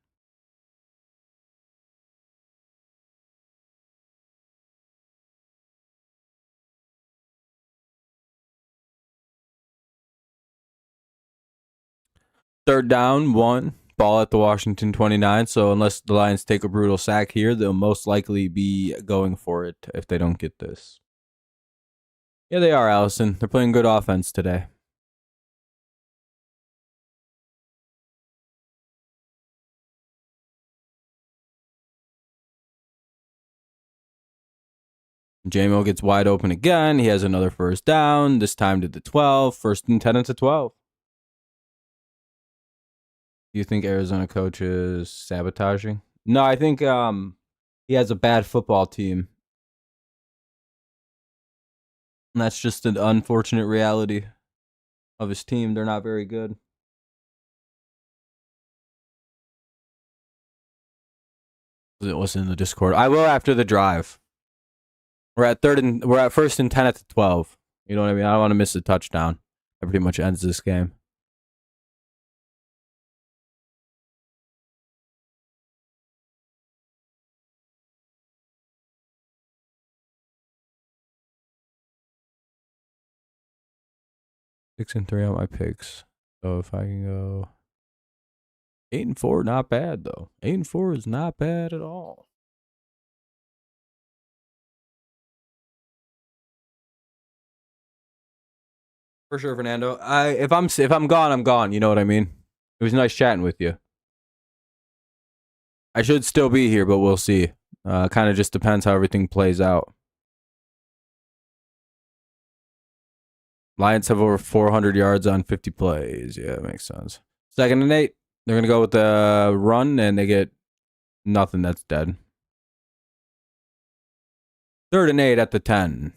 Third down, 1. Ball at the Washington 29. So unless the Lions take a brutal sack here, they'll most likely be going for it if they don't get this. Yeah, they are, Allison. They're playing good offense today. J-Mo gets wide open again. He has another 1st down, this time to the 12. 1st and 10 at the 12. Do you think Arizona coach is sabotaging? No, I think he has a bad football team. And that's just an unfortunate reality of his team. They're not very good. What's in the Discord? I will after the drive. We're at 1st and 10 at the 12. You know what I mean? I don't want to miss a touchdown. That pretty much ends this game. Six and 3 on my picks. So if I can go 8 and 4, not bad though. 8 and 4 is not bad at all. For sure, Fernando. If I'm gone, I'm gone. You know what I mean? It was nice chatting with you. I should still be here, but we'll see. Kind of just depends how everything plays out. Lions have over 400 yards on 50 plays. Yeah, that makes sense. 2nd and 8. They're going to go with the run, and they get nothing. That's dead. 3rd and 8 at the 10.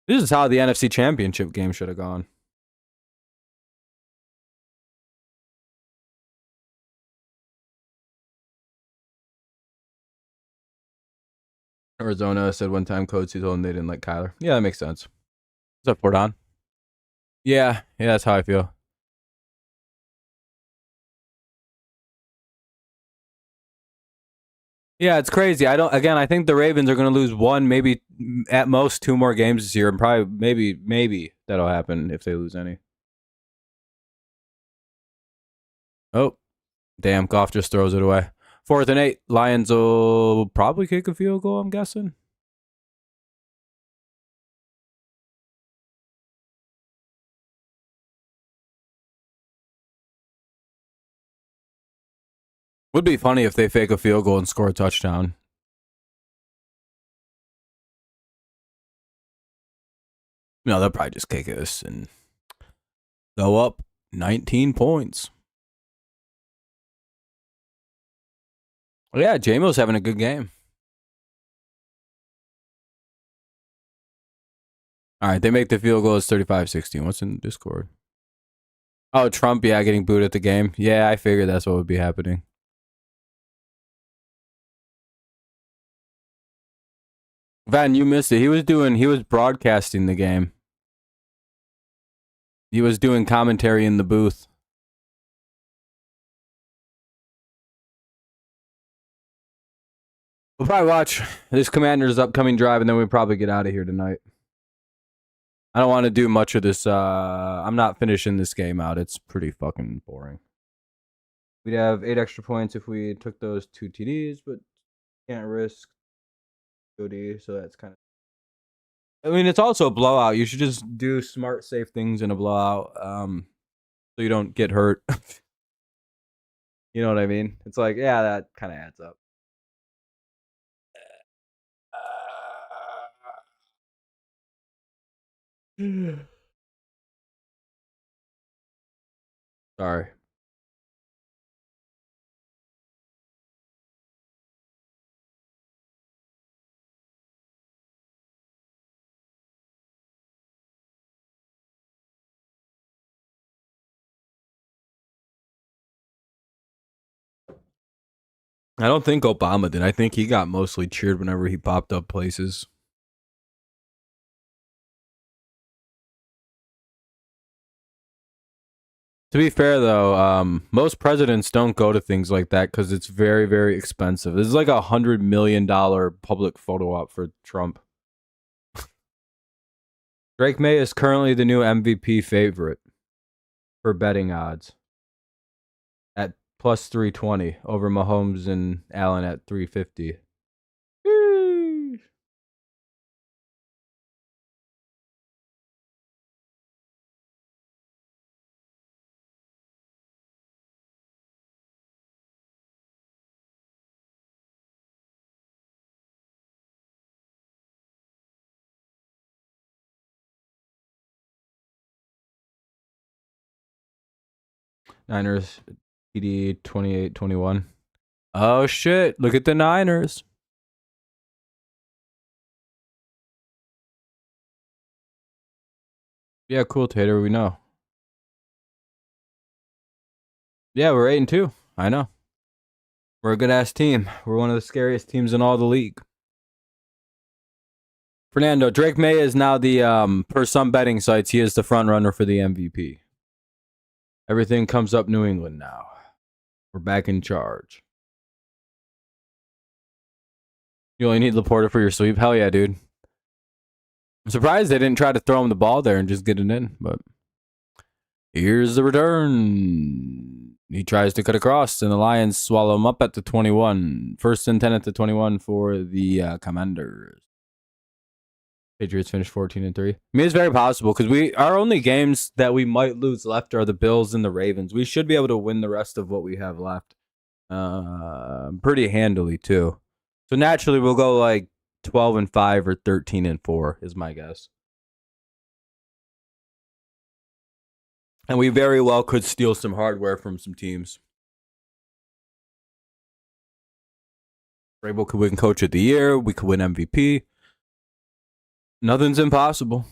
This is how the NFC Championship game should have gone. Arizona said one time coach who told them they didn't like Kyler. Yeah, that makes sense. What's up, Fordon? Yeah, that's how I feel. Yeah, it's crazy. I think the Ravens are going to lose one, maybe at most 2 more games this year, and probably maybe that'll happen if they lose any. Oh, damn! Goff just throws it away. 4th and 8. Lions will probably kick a field goal, I'm guessing. Would be funny if they fake a field goal and score a touchdown. No, they'll probably just kick us and go up 19 points. Well, yeah, J-Mo's having a good game. All right, they make the field goal. It's 35-16. What's in Discord? Oh, Trump, yeah, getting booed at the game. Yeah, I figured that's what would be happening. Van, you missed it. He was broadcasting the game. He was doing commentary in the booth. We'll probably watch this Commanders' upcoming drive, and then we'll probably get out of here tonight. I don't want to do much of this. I'm not finishing this game out. It's pretty fucking boring. We'd have 8 extra points if we took those 2 TDs, but can't risk OD, so that's kind of... I mean, it's also a blowout. You should just do smart, safe things in a blowout, so you don't get hurt. You know what I mean? It's like, yeah, that kind of adds up. Sorry. I don't think Obama did. I think he got mostly cheered whenever he popped up places. To be fair, though, most presidents don't go to things like that because it's very, very expensive. This is like $100 million public photo op for Trump. Drake May is currently the new MVP favorite for betting odds at plus 320 over Mahomes and Allen at 350. Niners TD 28-21. Oh shit, look at the Niners. Yeah, cool, Tater, we know. Yeah, we're 8-2. I know. We're a good ass team. We're one of the scariest teams in all the league. Fernando, Drake May is now the per some betting sites, he is the front runner for the MVP. Everything comes up New England now. We're back in charge. You only need Laporta for your sweep? Hell yeah, dude. I'm surprised they didn't try to throw him the ball there and just get it in, but here's the return. He tries to cut across, and the Lions swallow him up at the 21. 1st and 10 at the 21 for the Commanders. Patriots finished 14-3. I mean, it's very possible because our only games that we might lose left are the Bills and the Ravens. We should be able to win the rest of what we have left, pretty handily too. So naturally, we'll go like 12-5 or 13-4 is my guess. And we very well could steal some hardware from some teams. Vrabel could win Coach of the Year. We could win MVP. Nothing's impossible.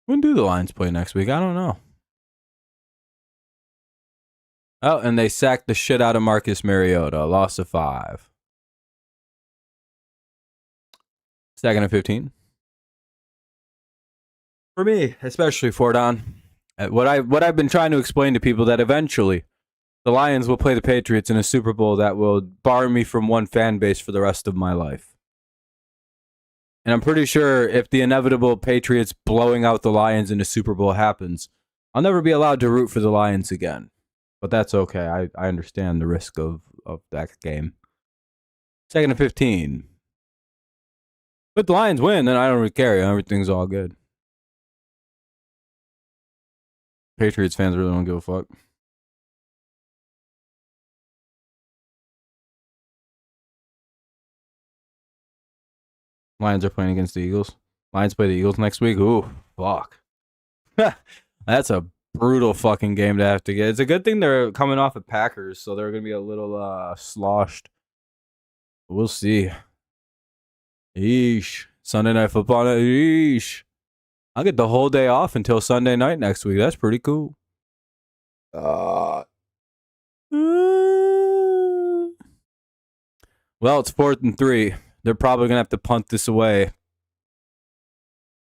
When do the Lions play next week? I don't know. Oh, and they sacked the shit out of Marcus Mariota. Loss of 5. 2nd and 15. For me, especially Fordon. What I've been trying to explain to people that eventually the Lions will play the Patriots in a Super Bowl that will bar me from one fan base for the rest of my life. And I'm pretty sure if the inevitable Patriots blowing out the Lions in a Super Bowl happens, I'll never be allowed to root for the Lions again. But that's okay. I understand the risk of that game. 2nd and 15. But the Lions win, then I don't really care. Everything's all good. Patriots fans really don't give a fuck. Lions are playing against the Eagles. Lions play the Eagles next week. Ooh, fuck. That's a brutal fucking game to have to get. It's a good thing they're coming off of Packers, so they're going to be a little sloshed. We'll see. Eesh. Sunday Night Football. Eesh. I'll get the whole day off until Sunday night next week. That's pretty cool. Well, it's 4th and 3. They're probably going to have to punt this away.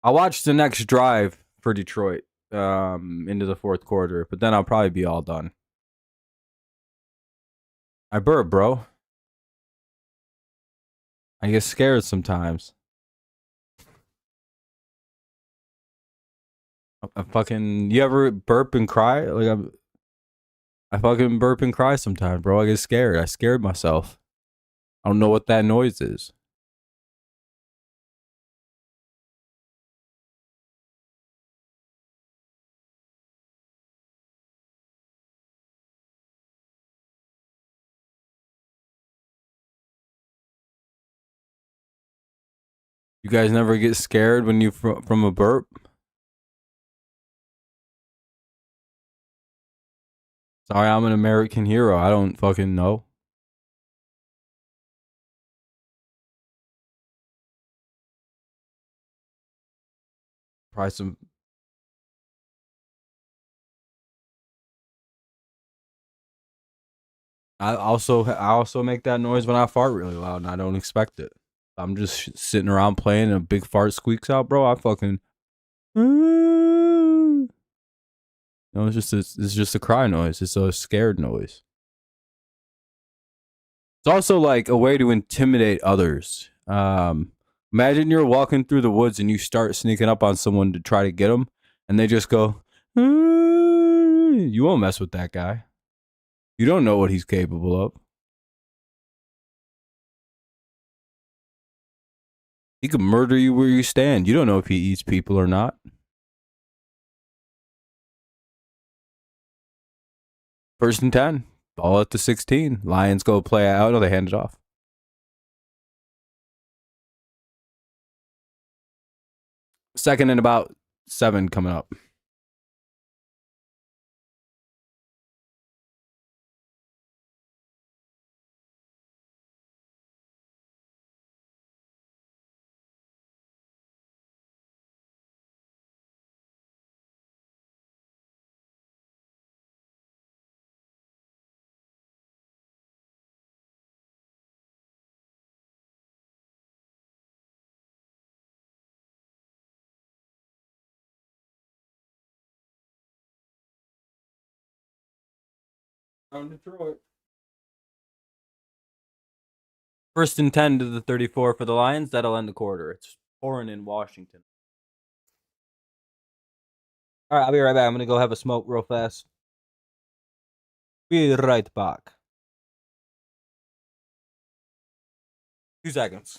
I'll watch the next drive for Detroit into the 4th quarter, but then I'll probably be all done. I burp, bro. I get scared sometimes. I fucking, you ever burp and cry? Like I fucking burp and cry sometimes, bro. I get scared. I scared myself. I don't know what that noise is. You guys never get scared when you from a burp? Sorry, I'm an American hero. I don't fucking know. Probably some. I also make that noise when I fart really loud, and I don't expect it. I'm just sitting around playing, and a big fart squeaks out, bro. I fucking. No, it's just a cry noise. It's a scared noise. It's also like a way to intimidate others. Imagine you're walking through the woods and you start sneaking up on someone to try to get them, and they just go. You won't mess with that guy. You don't know what he's capable of. He could murder you where you stand. You don't know if he eats people or not. First and 10. Ball at the 16. Lions go play out. Oh, they hand it off. Second and about 7 coming up. On Detroit. First and 10 to the 34 for the Lions. That'll end the quarter. It's pouring in Washington. All right, I'll be right back. I'm going to go have a smoke real fast. Be right back. 2 seconds.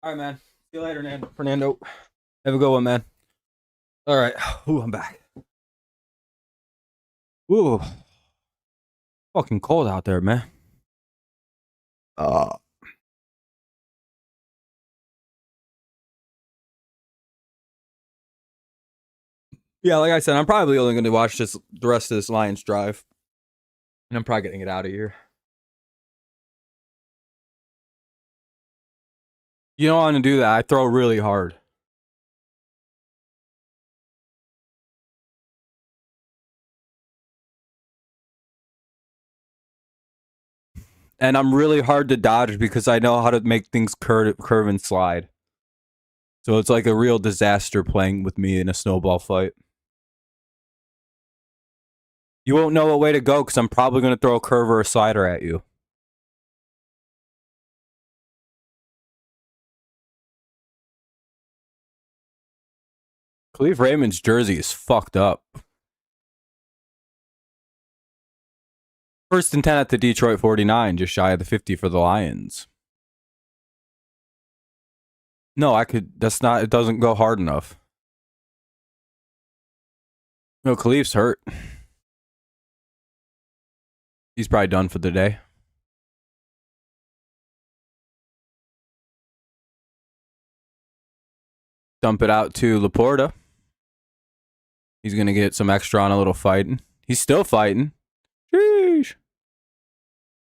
All right, man. See you later, Fernando. Have a good one, man. All right. Ooh, I'm back. Ooh. Fucking cold out there, man. Yeah, like I said, I'm probably only going to watch the rest of this Lions drive. And I'm probably getting it out of here. You don't want to do that. I throw really hard. And I'm really hard to dodge because I know how to make things curve and slide. So it's like a real disaster playing with me in a snowball fight. You won't know what way to go because I'm probably going to throw a curve or a slider at you. Khalif Raymond's jersey is fucked up. First and 10 at the Detroit 49, just shy of the 50 for the Lions. No, that's not, it doesn't go hard enough. No, Khalif's hurt. He's probably done for the day. Dump it out to Laporta. He's going to get some extra on a little fighting. He's still fighting. Sheesh.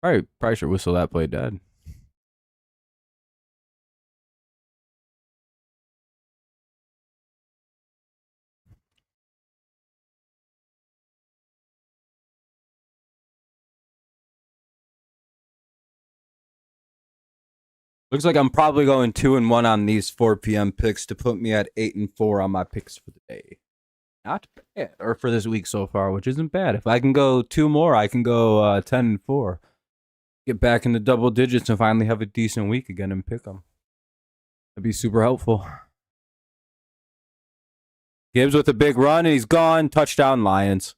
Probably should whistle that play dead. Looks like I'm probably going 2-1 on these 4 p.m. picks to put me at 8-4 on my picks for the day. Not bad, or for this week so far, which isn't bad. If I can go 2 more, I can go 10-4. Get back in the double digits and finally have a decent week again and pick them. That'd be super helpful. Gibbs with a big run, and he's gone. Touchdown, Lions.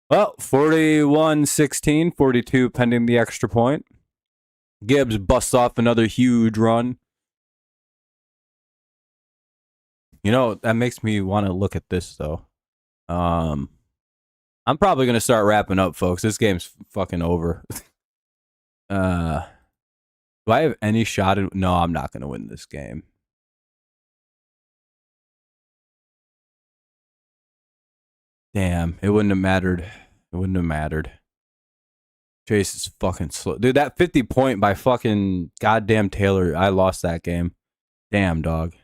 Well, 41-16, 42 pending the extra point. Gibbs busts off another huge run. You know, that makes me want to look at this, though. I'm probably going to start wrapping up, folks. This game's fucking over. Do I have any shot in... No, I'm not going to win this game. Damn, it wouldn't have mattered. It wouldn't have mattered. Chase is fucking slow. Dude, that 50 point by fucking goddamn Taylor, I lost that game. Damn, dog.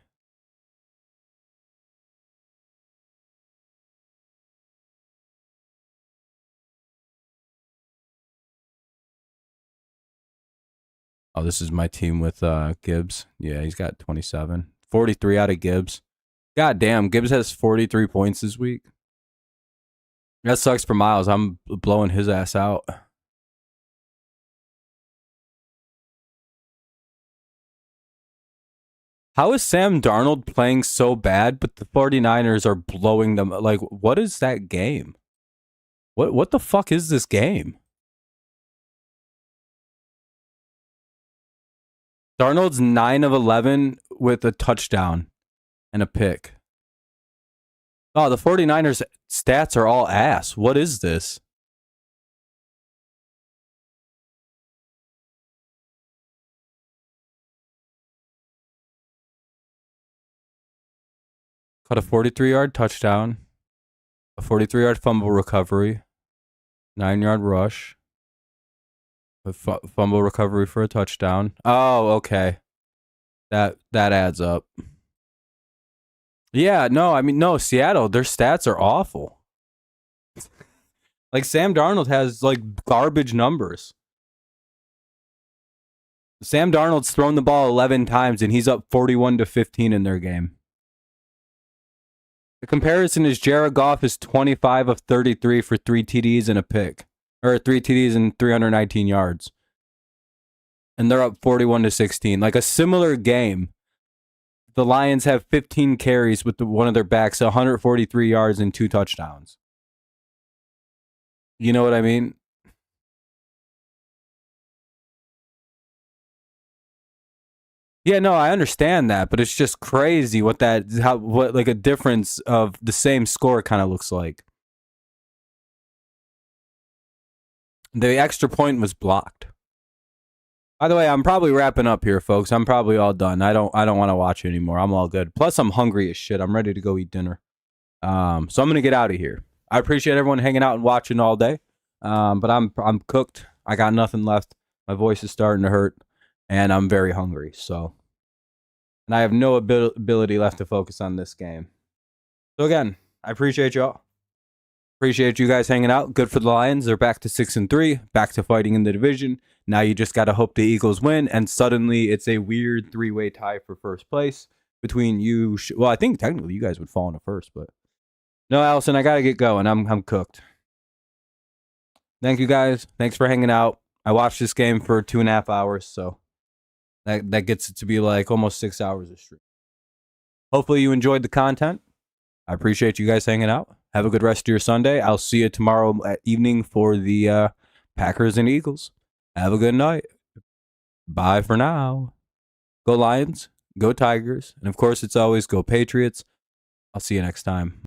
Oh, this is my team with Gibbs. Yeah, he's got 27. 43 out of Gibbs. God damn, Gibbs has 43 points this week. That sucks for Miles. I'm blowing his ass out. How is Sam Darnold playing so bad, but the 49ers are blowing them? Like, what is that game? What the fuck is this game? Darnold's 9 of 11 with a touchdown and a pick. Oh, the 49ers stats are all ass. What is this? Caught a 43-yard touchdown, a 43-yard fumble recovery, 9-yard rush, a fumble recovery for a touchdown. Oh, okay. That adds up. Yeah, no, I mean, no, Seattle, their stats are awful. Like, Sam Darnold has, like, garbage numbers. Sam Darnold's thrown the ball 11 times, and he's up 41-15 in their game. The comparison is Jared Goff is 25 of 33 for 3 TDs and a pick. Or 3 TDs and 319 yards. And they're up 41-16. Like a similar game. The Lions have 15 carries with one of their backs, 143 yards and 2 touchdowns. You know what I mean? Yeah, no, I understand that, but it's just crazy what like a difference of the same score kind of looks like. The extra point was blocked. By the way, I'm probably wrapping up here, folks. I'm probably all done. I don't want to watch it anymore. I'm all good. Plus, I'm hungry as shit. I'm ready to go eat dinner. So I'm gonna get out of here. I appreciate everyone hanging out and watching all day. But I'm cooked. I got nothing left. My voice is starting to hurt, and I'm very hungry. So, and I have no ability left to focus on this game. So again, I appreciate y'all. Appreciate you guys hanging out. Good for the Lions. They're back to 6-3, back to fighting in the division. Now you just got to hope the Eagles win, and suddenly it's a weird 3-way tie for first place between you. Well, I think technically you guys would fall into first, but no, Allison, I got to get going. I'm cooked. Thank you guys. Thanks for hanging out. I watched this game for 2.5 hours, so that gets it to be like almost 6 hours of stream. Hopefully you enjoyed the content. I appreciate you guys hanging out. Have a good rest of your Sunday. I'll see you tomorrow evening for the Packers and Eagles. Have a good night. Bye for now. Go Lions. Go Tigers. And of course, it's always go Patriots. I'll see you next time.